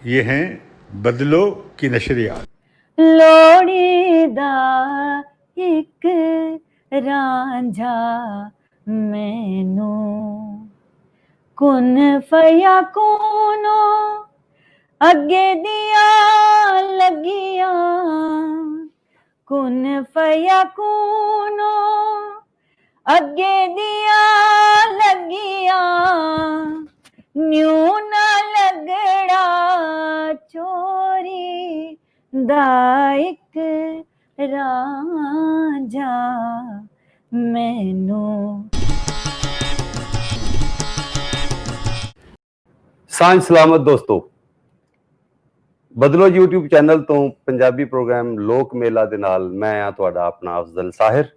ये हैं बदलो की नशरियात। लोड़ी दा एक रांझा मैनू कुन फया कूनो अगे दिया लगिया, कुन फया कूनो अगे दिया लगिया, न्यू ना लगड़ा चोरी दा एक रांझा मैनू। ਸਾਂਝ ਸਲਾਮਤ ਦੋਸਤੋ, ਬਦਲੋ YouTube ਚੈਨਲ ਤੋਂ ਪੰਜਾਬੀ ਪ੍ਰੋਗਰਾਮ ਲੋਕ ਮੇਲਾ ਦੇ ਨਾਲ ਮੈਂ ਆ ਤੁਹਾਡਾ ਆਪਣਾ ਅਫਜ਼ਲ ਸਾਹਿਰ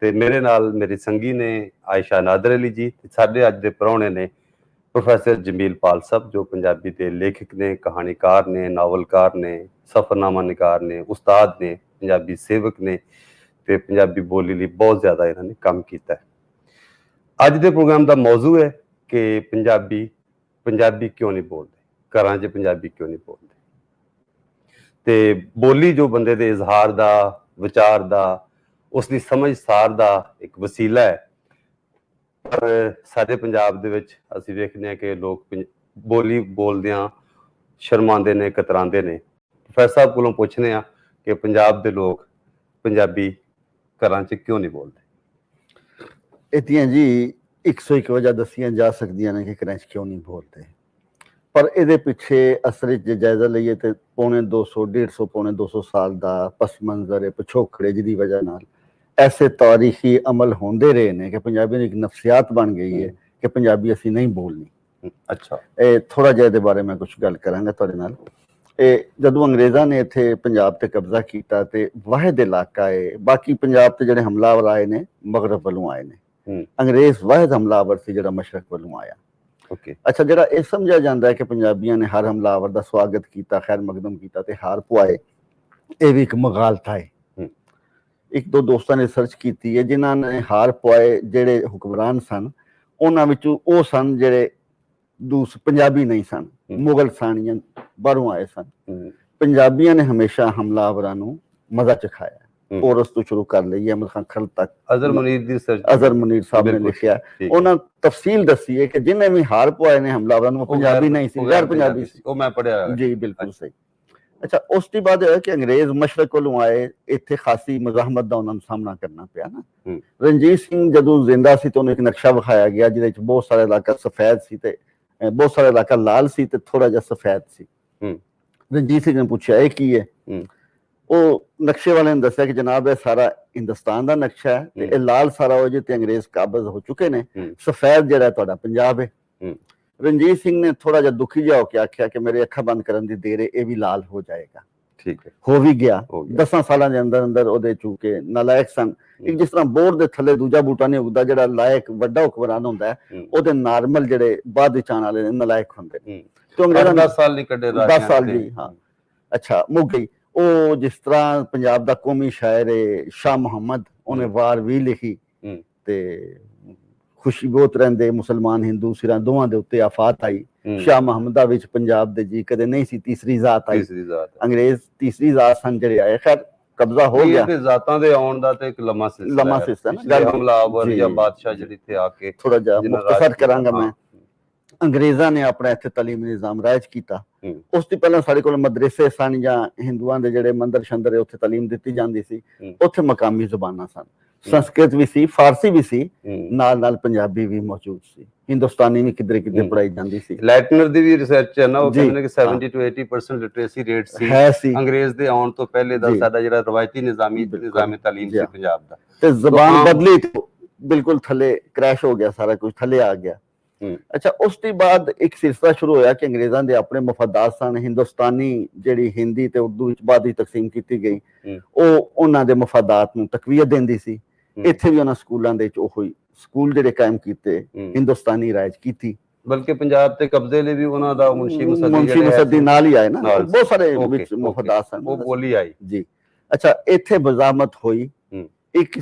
ਤੇ ਮੇਰੇ ਨਾਲ ਮੇਰੀ ਸੰਗੀ ਨੇ ਆਇਸ਼ਾ ਨਾਦਰ ਅਲੀ ਜੀ ਤੇ ਸਾਡੇ ਅੱਜ ਦੇ ਪ੍ਰਾਹੁਣੇ ਨੇ ਪ੍ਰੋਫੈਸਰ ਜਮੀਲ ਪਾਲ ਸਾਹਿਬ ਜੋ ਪੰਜਾਬੀ ਦੇ ਲੇਖਕ ਨੇ, ਕਹਾਣੀਕਾਰ ਨੇ, ਨਾਵਲਕਾਰ ਨੇ, ਸਫ਼ਰਨਾਮਾ ਨਿਗਾਰ ਨੇ, ਉਸਤਾਦ ਨੇ, ਪੰਜਾਬੀ ਸੇਵਕ ਨੇ ਤੇ ਪੰਜਾਬੀ ਬੋਲੀ ਲਈ ਬਹੁਤ ਜ਼ਿਆਦਾ ਇਹਨਾਂ ਨੇ ਕੰਮ ਕੀਤਾ ਹੈ। ਅੱਜ ਦੇ ਪ੍ਰੋਗਰਾਮ ਦਾ ਮੌਜੂ ਹੈ ਕਿ ਪੰਜਾਬੀ ਕਿਉਂ ਨਹੀਂ ਬੋਲਦੇ, ਘਰਾਂ 'ਚ ਪੰਜਾਬੀ ਕਿਉਂ ਨਹੀਂ ਬੋਲਦੇ। ਤੇ ਬੋਲੀ ਜੋ ਬੰਦੇ ਦੇ ਇਜ਼ਹਾਰ ਦਾ, ਵਿਚਾਰ ਦਾ, ਉਸ ਦੀ ਸਮਝਦਾਰ ਦਾ ਇੱਕ ਵਸੀਲਾ ਹੈ। ਪਰ ਸਾਡੇ ਪੰਜਾਬ ਦੇ ਵਿੱਚ ਅਸੀਂ ਵੇਖਦੇ ਹਾਂ ਕਿ ਲੋਕ ਬੋਲੀ ਬੋਲਦਿਆਂ ਸ਼ਰਮਾਉਂਦੇ ਨੇ, ਕਤਰਾਉਂਦੇ ਨੇ। ਪ੍ਰੋਫੈਸਰ ਸਾਹਿਬ ਕੋਲੋਂ ਪੁੱਛਦੇ ਹਾਂ ਕਿ ਪੰਜਾਬ ਦੇ ਲੋਕ ਪੰਜਾਬੀ ਘਰਾਂ 'ਚ ਕਿਉਂ ਨਹੀਂ ਬੋਲਦੇ। ਇਹਦੀਆਂ ਜੀ 101 ਵਜ੍ਹਾ ਦੱਸੀਆਂ ਜਾ ਸਕਦੀਆਂ ਨੇ ਕਿ ਘਰਾਂ 'ਚ ਕਿਉਂ ਨਹੀਂ ਬੋਲਦੇ, ਪਰ ਇਹਦੇ ਪਿੱਛੇ ਅਸਲ 'ਚ ਜੇ ਜਾਇਜ਼ਾ ਲਈਏ ਤੇ ਪੌਣੇ 200, 150, ਪੌਣੇ 200 ਸਾਲ ਦਾ ਪਸ ਮੰਜ਼ਰ ਹੈ, ਪਿਛੋਕੜੇ ਜਿਹਦੀ ਵਜ੍ਹਾ ਨਾਲ ਐਸੇ ਤਾਰੀਖੀ ਅਮਲ ਹੁੰਦੇ ਰਹੇ ਨੇ ਕਿ ਪੰਜਾਬੀ ਦੀ ਇੱਕ ਨਫਸੀਅਤ ਬਣ ਗਈ ਹੈ ਕਿ ਪੰਜਾਬੀ ਅਸੀਂ ਨਹੀਂ ਬੋਲਣੀ। ਅੱਛਾ, ਇਹ ਥੋੜਾ ਜਿਹਾ ਇਹਦੇ ਬਾਰੇ ਮੈਂ ਕੁਝ ਗੱਲ ਕਰਾਂਗਾ ਤੁਹਾਡੇ ਨਾਲ। ਇਹ ਜਦੋਂ ਅੰਗਰੇਜ਼ਾਂ ਨੇ ਇੱਥੇ ਪੰਜਾਬ ਤੇ ਕਬਜ਼ਾ ਕੀਤਾ ਤੇ ਵਾਹਿਦ ਇਲਾਕਾ ਹੈ, ਬਾਕੀ ਪੰਜਾਬ ਤੇ ਜਿਹੜੇ ਹਮਲਾਵਰ ਆਏ ਨੇ ਮਗਰਬ ਵੱਲੋਂ ਆਏ ਨੇ, ਅੰਗਰੇਜ਼ ਵਾਹਿਦ ਹਮਲਾਵਰ ਸੀ ਜਿਹੜਾ ਮਸ਼ਰਕ ਵੱਲੋਂ ਆਇਆ। ਅੱਛਾ, ਜਿਹੜਾ ਇਹ ਸਮਝਿਆ ਜਾਂਦਾ ਹੈ ਕਿ ਪੰਜਾਬੀਆਂ ਨੇ ਹਰ ਹਮਲਾਵਰ ਦਾ ਸਵਾਗਤ ਕੀਤਾ, ਖੈਰ ਮਕਦਮ ਕੀਤਾ ਤੇ ਹਾਰ ਪੁਆਏ, ਇਹ ਵੀ ਇੱਕ ਮਗਾਲਤਾ ਹੈ। ਇੱਕ ਦੋ ਦੋਸਤਾਂ ਨੇ ਸਰਚ ਕੀਤੀ ਹੈ ਜਿਨ੍ਹਾਂ ਨੇ ਹਾਰ ਪੁਆਏ ਜਿਹੜੇ ਹੁਕਮਰਾਨ ਸਨ, ਉਹਨਾਂ ਵਿੱਚੋਂ ਉਹ ਸਨ ਜਿਹੜੇ ਪੰਜਾਬੀ ਨਹੀਂ ਸਨ, ਮੁਗਲ ਸਨ ਜਾਂ ਬਾਹਰੋਂ ਆਏ ਸਨ। ਪੰਜਾਬੀਆਂ ਨੇ ਹਮੇਸ਼ਾ ਹਮਲਾਵਰਾਂ ਨੂੰ ਮਜ਼ਾ ਚਖਾਇਆ। ਔਰਸ ਤੋਂ ਸ਼ੁਰੂ ਕਰ ਲਈ ਅਹਿਮਦ ਖਾਨ ਖਲ ਤੱਕ, ਅਜ਼ਹਰ ਮੁਨੀਰ ਸਾਹਿਬ ਨੇ ਲਿਖਿਆ, ਉਹਨਾਂ ਤਫਸੀਲ ਦੱਸੀ ਹੈ ਕਿ ਜਿੰਨੇ ਵੀ ਹਾਰ ਪੁਆਏ ਨੇ ਹਮਲਾਵਰਾਂ ਨੂੰ ਪੰਜਾਬੀ ਨਹੀਂ ਸੀ, ਗੈਰ ਪੰਜਾਬੀ ਸੀ। ਉਹ ਮੈਂ ਪੜਿਆ ਜੀ, ਬਿਲਕੁਲ ਸਹੀ। ਅੱਛਾ, ਉਸ ਤੋਂ ਬਾਅਦ ਹੋਇਆ ਕਿ ਅੰਗਰੇਜ਼ ਮਸ਼ਰਕ ਵੱਲੋਂ ਆਏ, ਇੱਥੇ ਖਾਸੀ ਮਜ਼ਾਹਮਤ ਦਾ ਉਹਨਾਂ ਨੂੰ ਸਾਹਮਣਾ ਕਰਨਾ ਪਿਆ ਨਾ। ਰਣਜੀਤ ਸਿੰਘ ਜਦੋਂ ਜ਼ਿੰਦਾ ਸੀ ਤਾਂ ਉਹਨੂੰ ਇੱਕ ਨਕਸ਼ਾ ਵਿਖਾਇਆ ਗਿਆ ਜਿਹਦੇ ਚ ਬਹੁਤ ਸਾਰਾ ਇਲਾਕਾ ਸਫੈਦ ਸੀ ਤੇ ਬਹੁਤ ਸਾਰਾ ਇਲਾਕਾ ਲਾਲ ਸੀ ਤੇ ਥੋੜਾ ਜਿਹਾ ਸਫੈਦ ਸੀ। ਰਣਜੀਤ ਸਿੰਘ ਨੇ ਪੁੱਛਿਆ ਇਹ ਕੀ ਹੈ? ਉਹ ਨਕਸ਼ੇ ਵਾਲੇ ਨੇ ਦੱਸਿਆ ਕਿ ਜਨਾਬ ਇਹ ਸਾਰਾ ਹਿੰਦੁਸਤਾਨ ਦਾ ਨਕਸ਼ਾ ਹੈ ਤੇ ਇਹ ਲਾਲ ਸਾਰਾ ਹੋ ਜੇ ਤੇ ਅੰਗਰੇਜ਼ ਕਾਬਜ਼ ਹੋ ਚੁੱਕੇ ਨੇ, ਸਫੈਦ ਜਿਹੜਾ ਤੁਹਾਡਾ ਪੰਜਾਬ ਹੈ। ਰਣਜੀਤ ਸਿੰਘ ਨੇ ਥੋੜਾ ਜਿਹਾ ਦੁਖੀ ਜਿਹਾ ਹੋ ਕੇ ਆਖਿਆ ਕਿ ਮੇਰੇ ਅੱਖਾਂ ਬੰਦ ਕਰਨ ਦੀ ਦੇਰ ਹੈ, ਇਹ ਵੀ ਲਾਲ ਹੋ ਜਾਏਗਾ। ਠੀਕ ਹੈ, ਹੋ ਵੀ ਗਿਆ। 10 ਸਾਲਾਂ ਦੇ ਅੰਦਰ ਅੰਦਰ ਉਹਦੇ ਚੂਕੇ ਨਾਲਾਇਕ ਸਨ। ਇੱਕ ਜਿਸ ਤਰ੍ਹਾਂ ਬੋਰ ਦੇ ਥੱਲੇ ਦੂਜਾ ਬੂਟਾ ਨਹੀਂ ਉਗਦਾ, ਜਿਹੜਾ ਲਾਇਕ ਵੱਡਾ ਹੁਕਮਰਾਨ ਹੁੰਦਾ ਹੈ ਉਹਦੇ ਨਾਰਮਲ ਜਿਹੜੇ ਬਾਅਦ ਵਿੱਚ ਆਉਣ ਵਾਲੇ ਨੇ ਨਾਲਾਇਕ ਹੁੰਦੇ ਨੇ। ਤੇ ਅੰਗਰੇਜ਼ਾਂ 10 ਸਾਲ ਨਹੀਂ ਕੱਢੇ, 10 ਸਾਲ ਜੀ, ਹਾਂ। ਅੱਛਾ, ਮੁੱਕ ਗਈ। ਉਹ ਜਿਸ ਤਰ੍ਹਾਂ ਪੰਜਾਬ ਦਾ ਕੌਮੀ ਸ਼ਾਇਰ ਹੈ ਸ਼ਾਹ ਮੁਹੰਮਦ, ਉਹਨੇ ਵਾਰ ਵੀ ਲਿਖੀ ਤੇ ਖੁਸ਼ੀ ਬਹੁਤ ਰਹਿੰਦੇ ਮੁਸਲਮਾਨ ਹਿੰਦੂ ਸਿਰਾਂ ਦੋਵਾਂ ਦੇ ਉੱਤੇ ਆਫਤ ਆਈ। ਸ਼ਾਹ ਮੁਹੰਮਦਾ ਵਿੱਚ ਪੰਜਾਬ ਦੇ ਜੀ ਕਦੇ ਨਹੀਂ ਸੀ ਤੀਸਰੀ ਜ਼ਾਤ ਆਈ। ਅੰਗਰੇਜ਼ ਤੀਸਰੀ ਜ਼ਾਤ ਸਨ ਜਿਹੜੇ ਆਏ। ਖੈਰ ਕਬਜ਼ਾ ਹੋ ਗਿਆ। ਜ਼ਾਤਾਂ ਦੇ ਆਉਣ ਦਾ ਤੇ ਇੱਕ ਲੰਮਾ ਸਿਲਸਿਲਾ ਨਾ, ਹਮਲਾਵਰ ਜਾਂ ਬਾਦਸ਼ਾਹ ਜਿਹੜੀ ਇੱਥੇ ਆ ਕੇ ਥੋੜਾ ਜਿਹਾ ਮੁਖਤਸਰ ਕਰਾਂਗਾ ਮੈਂ। ਅੰਗਰੇਜ਼ਾਂ ਨੇ ਆਪਣਾ ਇੱਥੇ ਤਾਲੀਮੀ ਨਿਜ਼ਾਮ ਰਾਇਜ ਕੀਤਾ। ਉਸ ਤੋਂ ਪਹਿਲਾਂ ਸਾਡੇ ਕੋਲ ਮਦਰਸੇ ਸਨ ਜਾਂ ਹਿੰਦੂਆਂ ਦੇ ਜਿਹੜੇ ਮੰਦਰ ਸ਼ੰਦਰ ਉੱਥੇ ਤਾਲੀਮ ਦਿੱਤੀ ਜਾਂਦੀ ਸੀ। ਉੱਥੇ ਮਕਾਮੀ ਜ਼ੁਬਾਨਾਂ ਸਨ, ਸੰਸਕ੍ਰਿਤ ਵੀ ਸੀ, ਫਾਰਸੀ ਵੀ ਸੀ, ਨਾਲ ਨਾਲ ਪੰਜਾਬੀ ਵੀ ਮੌਜੂਦ ਸੀ, ਹਿੰਦੁਸਤਾਨੀ ਵੀ ਕਿਧਰੇ ਕਿਧਰੇ ਪੜਾਈ ਜਾਂਦੀ ਸੀ। ਲੈਟਨਰ ਦੀ ਵੀ ਰਿਸਰਚ ਹੈ ਨਾ, ਉਹ ਕਹਿੰਦੇ ਕਿ 70 to 80% ਲਿਟਰੇਸੀ ਰੇਟ ਸੀ ਅੰਗਰੇਜ਼ ਦੇ ਆਉਣ ਤੋਂ ਪਹਿਲੇ ਦਾ ਸਾਡਾ ਜਿਹੜਾ ਰਵਾਇਤੀ ਨਿਜ਼ਾਮੀ ਤਾਲੀਮ ਸੀ ਪੰਜਾਬ ਦਾ। ਤੇ ਜ਼ਬਾਨ ਬਦਲੀ ਤੇ ਬਿਲਕੁਲ ਥੱਲੇ ਕ੍ਰੈਸ਼ ਹੋ ਗਿਆ, ਸਾਰਾ ਕੁਝ ਥੱਲੇ ਆ ਗਿਆ। ਅੱਛਾ, ਉਸ ਤੋਂ ਬਾਅਦ ਇੱਕ ਸਿਲਸਿਲਾ ਸ਼ੁਰੂ ਹੋਇਆ ਕਿ ਅੰਗਰੇਜ਼ਾਂ ਦੇ ਆਪਣੇ ਮਫਾਦਾਤ ਸਨ। ਹਿੰਦੁਸਤਾਨੀ ਜਿਹੜੀ ਹਿੰਦੀ ਤੇ ਉਰਦੂ ਵਿੱਚ ਬਾਅਦ ਵਿੱਚ ਤਕਸੀਮ ਕੀਤੀ ਗਈ, ਉਹ ਉਹਨਾਂ ਦੇ ਮਫਾਦਾਤ ਨੂੰ ਤਕਵੀਅਤ ਦਿੰਦੀ ਸੀ। ਇੱਥੇ ਵੀ ਉਹਨਾਂ ਸਕੂਲਾਂ ਦੇ ਵਿੱਚ ਉਹ ਸਕੂਲ ਜਿਹੜੇ ਕਾਇਮ ਕੀਤੇ, ਹਿੰਦੁਸਤਾਨੀ ਰਾਇਜ ਕੀਤੀ। ਬਲਕਿ ਪੰਜਾਬ ਤੇ ਕਬਜ਼ੇ ਲਈ ਵੀ ਉਹਨਾਂ ਦਾ ਮੁਨਸ਼ੀ ਮੁਸੱਦੀ ਨਾਲ ਹੀ ਆਏ ਨਾ, ਬਹੁਤ ਸਾਰੇ ਵਿੱਚ ਮਫਾਦਾਤ ਸਨ, ਉਹ ਬੋਲੀ ਆਈ ਜੀ। ਅੱਛਾ, ਇੱਥੇ ਬਜ਼ਾਮਤ ਹੋਈ ਇੱਕ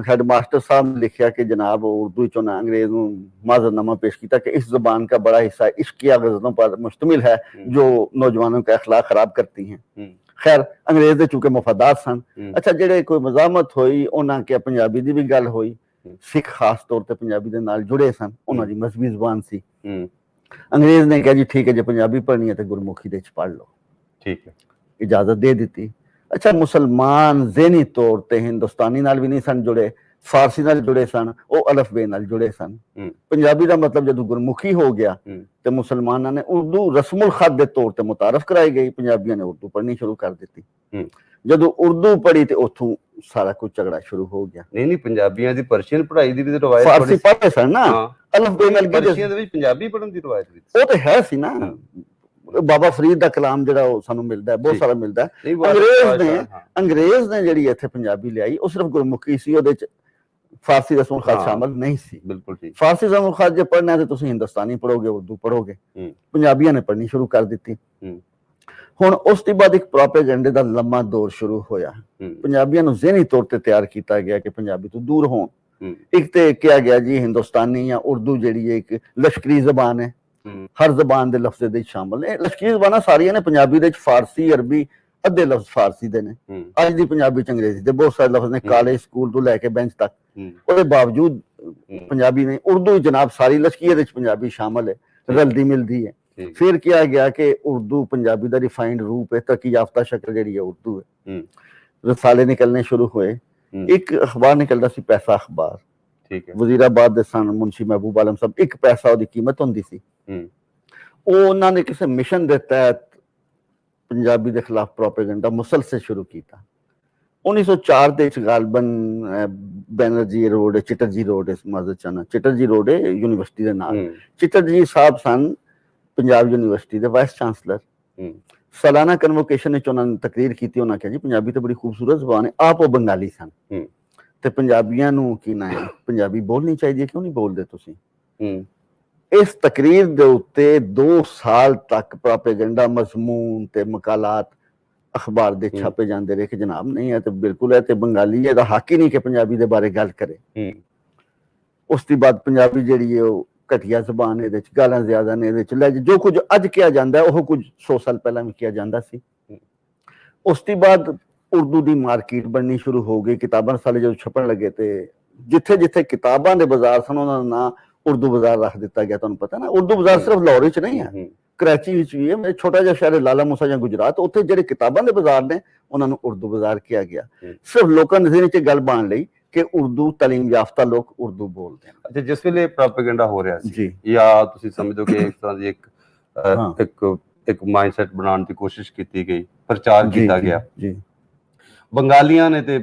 हेडमास्टर साहब ने लिखा कि जनाब उर्दू चो ना अंग्रेज ਨੂੰ माजरनामा पेश किया कि इस जुबान का बड़ा हिस्सा इश्किया गज़लों पर मुश्तमिल है जो नौजवानों का अखलाक खराब करती हैं। खैर अंग्रेज ਦੇ ਚੂੰਕਿ ਮਫਾਦਾਤ ਸਨ। ਅੱਛਾ ਜਿਹੜੇ ਕੋਈ ਮਜ਼ਾਮਤ ਹੋਈ ਉਹਨਾਂ ਕਿ ਪੰਜਾਬੀ ਦੀ ਵੀ ਗੱਲ ਹੋਈ। ਸਿੱਖ ਖਾਸ ਤੌਰ ਤੇ ਪੰਜਾਬੀ ਦੇ ਨਾਲ ਜੁੜੇ ਸਨ, ਉਹਨਾਂ ਦੀ ਮਜ਼ਹਬੀ ਜ਼ੁਬਾਨ ਸੀ। ਅੰਗਰੇਜ਼ ਨੇ ਕਿਹਾ ਜੀ ਠੀਕ ਹੈ ਜੇ ਪੰਜਾਬੀ ਪੜ੍ਹਨੀ ਹੈ ਤੇ ਗੁਰਮੁਖੀ ਦੇ ਵਿੱਚ ਪੜ੍ਹ ਲਓ, ਠੀਕ ਹੈ, ਇਜਾਜ਼ਤ ਦੇ ਦਿੱਤੀ। ਅੱਛਾ ਮੁਸਲਮਾਨ ਜ਼ਹਿਨੀ ਤੌਰ ਤੇ ਹਿੰਦੁਸਤਾਨੀ ਨਾਲ ਵੀ ਨਹੀਂ ਸਨ ਜੁੜੇ, ਫਾਰਸੀ ਨਾਲ ਜੁੜੇ ਸਨ, ਉਹ ਅਲਫ ਬੇ ਨਾਲ ਜੁੜੇ ਸਨ। ਪੰਜਾਬੀ ਦਾ ਮਤਲਬ ਜਦੋਂ ਗੁਰਮੁਖੀ ਹੋ ਗਿਆ ਤੇ ਮੁਸਲਮਾਨਾਂ ਨੇ ਉਰਦੂ ਰਸਮੁਲ ਖਤ ਦੇ ਤੌਰ ਤੇ ਮੁਤਾਰਫ ਕਰਾਈ ਗਈ, ਪੰਜਾਬੀਆਂ ਨੇ ਉਰਦੂ ਪੜ੍ਹਨੀ ਸ਼ੁਰੂ ਕਰ ਦਿੱਤੀ। ਜਦੋਂ ਉਰਦੂ ਪੜ੍ਹੀ ਤੇ ਉੱਥੋਂ ਸਾਰਾ ਕੁਝ ਝਗੜਾ ਸ਼ੁਰੂ ਹੋ ਗਿਆ। ਨਹੀਂ ਪੰਜਾਬੀਆਂ ਦੀ ਪਰਸ਼ੀਅਨ ਪੜ੍ਹਾਈ ਦੀ ਵੀ ਰਵਾਇਤ ਫਾਰਸੀ ਪੜ੍ਹਦੇ ਸਨ ਨਾ, ਅਲਫ ਬੇ ਨਾਲ ਪਰਸ਼ੀਅਨ ਦੇ ਵਿੱਚ ਪੰਜਾਬੀ ਪੜ੍ਹਨ ਦੀ ਰਵਾਇਤ ਵੀ ਉਹ ਤੇ ਹੈ ਸੀ ਨਾ। ਬਾਬਾ ਫਰੀਦ ਦਾ ਕਲਾਮ ਜਿਹੜਾ ਉਹ ਸਾਨੂੰ ਮਿਲਦਾ ਹੈ, ਬਹੁਤ ਸਾਰਾ ਮਿਲਦਾ ਹੈ। ਅੰਗਰੇਜ਼ ਨੇ ਜਿਹੜੀ ਇੱਥੇ ਪੰਜਾਬੀ ਲਿਆਈ ਉਹ ਸਿਰਫ ਗੁਰਮੁਖੀ ਸੀ, ਉਹਦੇ ਚ ਫਾਰਸੀ ਰਸਮ ਖਾਸ ਸ਼ਾਮਲ ਨਹੀਂ ਸੀ। ਬਿਲਕੁਲ ਠੀਕ। ਫਾਰਸੀ ਰਸਮ ਖਾਸ ਜੇ ਪੜ੍ਹਨਾ ਤੇ ਤੁਸੀਂ ਹਿੰਦੁਸਤਾਨੀ ਪੜ੍ਹੋਗੇ, ਉਰਦੂ ਪੜ੍ਹੋਗੇ। ਪੰਜਾਬੀਆਂ ਨੇ ਪੜ੍ਹਨੀ ਸ਼ੁਰੂ ਕਰ ਦਿੱਤੀ। ਹੁਣ ਉਸ ਤੋਂ ਬਾਅਦ ਇੱਕ ਪ੍ਰੋਪੇਗੈਂਡੇ ਦਾ ਲੰਮਾ ਦੌਰ ਸ਼ੁਰੂ ਹੋਇਆ। ਪੰਜਾਬੀਆਂ ਨੂੰ ਜ਼ਹਿਨੀ ਤੌਰ ਤੇ ਤਿਆਰ ਕੀਤਾ ਗਿਆ ਕਿ ਪੰਜਾਬੀ ਤੋਂ ਦੂਰ ਹੋਣ। ਇੱਕ ਤੇ ਕਿਹਾ ਗਿਆ ਜੀ ਹਿੰਦੁਸਤਾਨੀ ਜਾਂ ਉਰਦੂ ਜਿਹੜੀ ਹੈ ਇੱਕ ਲਸ਼ਕਰੀ ਜ਼ਬਾਨ ਹੈ, ਹਰ ਜ਼ਬਾਨ ਦੇ ਲਫ਼ਜ਼ ਦੇ ਸ਼ਾਮਲ ਨੇ। ਲਸ਼ਕਰੀ ਜ਼ਬਾਨਾਂ ਸਾਰੀਆਂ ਨੇ, ਪੰਜਾਬੀ ਦੇ ਫਾਰਸੀ, ਅਰਬੀ, ਅੱਧੇ ਲਫ਼ਜ਼ ਫਾਰਸੀ ਦੇ ਨੇ। ਅੱਜ ਦੀ ਪੰਜਾਬੀ ਚ ਅੰਗਰੇਜ਼ੀ ਦੇ ਬਹੁਤ ਸਾਰੇ ਲਫ਼ਜ਼ ਨੇ, ਕਾਲਜ ਸਕੂਲ ਤੋਂ ਲੈ ਕੇ ਬੈਂਚ ਤੱਕ। ਉਹਦੇ ਬਾਵਜੂਦ ਪੰਜਾਬੀ ਨੇ ਉਰਦੂ ਜਨਾਬ ਸਾਰੀ ਲਸ਼ਕਰੀਅਤ ਵਿੱਚ ਪੰਜਾਬੀ ਸ਼ਾਮਲ ਹੈ, ਰਲਦੀ ਮਿਲਦੀ ਹੈ। ਫਿਰ ਕਿਹਾ ਗਿਆ ਕਿ ਉਰਦੂ ਪੰਜਾਬੀ ਦਾ ਰਿਫਾइंड रूप है, तरक्की याफ्ता शक्ल ਜਿਹੜੀ ਹੈ ਉਰਦੂ ਹੈ। ਰਸਾਲੇ ਨਿਕਲਨੇ ਸ਼ੁਰੂ ਹੋਏ। ਇੱਕ ਅਖਬਾਰ ਨਿਕਲਦਾ ਸੀ ਪੈਸਾ ਅਖਬਾਰ, ਠੀਕ ਹੈ, ਵਜ਼ੀਰਾਬਾਦ ਦੇ ਸਨ ਮੁਨਸ਼ੀ ਮਹਿਬੂਬ ਆਲਮ ਸਾਹਿਬ। ਇੱਕ ਪੈਸਾ ਉਹਦੀ ਕੀਮਤ ਹੁੰਦੀ ਸੀ। ਉਹ ਉਹਨਾਂ ਨੇ ਕਿਸੇ ਮਿਸ਼ਨ ਦੇ ਤਹਿਤ ਪੰਜਾਬੀ ਦੇ ਖਿਲਾਫ ਪ੍ਰੋਪੇਗੈਂਡਾ ਮੁਸਲਸਲ ਸ਼ੁਰੂ ਕੀਤਾ। 1904 ਦੇ ਵਿੱਚ ਗਾਲਬਨ ਬੈਨਰਜੀ ਰੋਡ, ਚਿੱਟਰਜੀ ਰੋਡ, ਚਿੱਟਰਜੀ ਰੋਡ ਹੈ ਯੂਨੀਵਰਸਿਟੀ ਦੇ ਨਾਲ। ਚਿੱਟਰਜੀ ਸਾਹਿਬ ਸਨ ਪੰਜਾਬ ਯੂਨੀਵਰਸਿਟੀ ਦੇ ਵਾਈਸ ਚਾਂਸਲਰ। ਸਾਲਾਨਾ ਕਨਵੋਕੇਸ਼ਨ ਵਿੱਚ ਉਹਨਾਂ ਨੇ ਤਕਰੀਰ ਕੀਤੀ। ਉਹਨਾਂ ਕਿਹਾ ਜੀ ਪੰਜਾਬੀ ਤਾਂ ਬੜੀ ਖੂਬਸੂਰਤ ਜ਼ੁਬਾਨ ਹੈ। ਆਪ ਉਹ ਬੰਗਾਲੀ ਸਨ ਤੇ ਪੰਜਾਬੀਆਂ ਨੂੰ ਕੀ ਨਾ ਹੈ ਪੰਜਾਬੀ ਬੋਲਣੀ ਚਾਹੀਦੀ ਹੈ, ਕਿਉਂ ਨਹੀਂ ਬੋਲਦੇ ਤੁਸੀਂ? ਇਸ ਤਕਰੀਰ ਦੇ ਉੱਤੇ 2 ਸਾਲ ਤੱਕ ਪ੍ਰੋਪੇਗੈਂਡਾ ਮਜ਼ਮੂਨ ਤੇ ਮਕਾਲਾਤ ਅਖਬਾਰ ਦੇ ਛਾਪੇ ਜਾਂਦੇ ਰਹੇ ਕਿ ਜਨਾਬ ਨਹੀਂ ਹੈ ਤੇ ਬਿਲਕੁਲ ਹੈ ਤੇ ਬੰਗਾਲੀ ਹੈ, ਇਹਦਾ ਹੱਕ ਹੀ ਨਹੀਂ ਕਿ ਪੰਜਾਬੀ ਦੇ ਬਾਰੇ ਗੱਲ ਕਰੇ। ਉਸ ਤੋਂ ਬਾਅਦ ਪੰਜਾਬੀ ਜਿਹੜੀ ਹੈ ਉਹ ਘਟੀਆ ਜ਼ਬਾਨ, ਇਹਦੇ ਚ ਗਾਲਾਂ ਜ਼ਿਆਦਾ ਨੇ, ਇਹਦੇ ਚ ਲਹਿਜੇ, ਜੋ ਕੁਝ ਅੱਜ ਕਿਹਾ ਜਾਂਦਾ ਉਹ ਕੁਝ 100 ਸਾਲ ਪਹਿਲਾਂ ਵੀ ਕਿਹਾ ਜਾਂਦਾ ਸੀ। ਉਸ ਤੋਂ ਬਾਅਦ ਉਰਦੂ ਦੀ ਮਾਰਕੀਟ ਬਣਨੀ ਸ਼ੁਰੂ ਹੋ ਗਈ। ਕਿਤਾਬਾਂ ਰਸਾਲੇ ਜਦੋਂ ਛਪਣ ਲੱਗੇ ਤੇ ਜਿੱਥੇ ਜਿੱਥੇ ਕਿਤਾਬਾਂ ਦੇ ਬਾਜ਼ਾਰ ਸਨ ਉਹਨਾਂ ਦਾ ਨਾਂ ਉਰਦੂ ਬਾਜ਼ਾਰ ਰੱਖ ਦਿੱਤਾ ਗਿਆ। ਤੁਹਾਨੂੰ ਪਤਾ ਨਾ ਉਰਦੂ ਬਾਜ਼ਾਰ ਸਿਰਫ ਲਾਹੌਰ ਵਿੱਚ ਨਹੀਂ ਹੈ, ਕਰਾਚੀ ਵਿੱਚ ਵੀ ਹੈ। ਮੇਰੇ ਛੋਟਾ ਜਿਹਾ ਸ਼ਹਿਰ ਲਾਲਾ ਮੂਸਾ ਜਾਂ ਗੁਜਰਾਤ, ਉੱਥੇ ਜਿਹੜੇ ਕਿਤਾਬਾਂ ਦੇ ਬਾਜ਼ਾਰ ਨੇ ਉਹਨਾਂ ਨੂੰ ਉਰਦੂ ਬਾਜ਼ਾਰ ਕਿਹਾ ਗਿਆ, ਸਿਰਫ ਲੋਕਾਂ ਦੇ ਜ਼ਿਹਨ 'ਚ ਗੱਲ ਬਣ ਲਈ ਕਿ ਉਰਦੂ ਤਾਲੀਮ ਯਾਫਤਾ ਲੋਕ ਉਰਦੂ ਬੋਲਦੇ ਹਨ। ਅੱਛਾ, ਜਿਸ ਵੇਲੇ ਪ੍ਰੋਪੇਗੈਂਡਾ ਹੋ ਰਿਹਾ ਸੀ ਜਾਂ ਤੁਸੀਂ ਸਮਝੋ ਕਿ ਇਸ ਤਰ੍ਹਾਂ ਦੀ ਇੱਕ ਮਾਈਂਡਸੈਟ ਬਣਾਉਣ ਦੀ ਕੋਸ਼ਿਸ਼ ਕੀਤੀ ਗਈ, ਪ੍ਰਚਾਰ ਕੀਤਾ ਗਿਆ ਜੀ, ਬੰਗਾਲੀਆਂ ਨੇ ਤੇ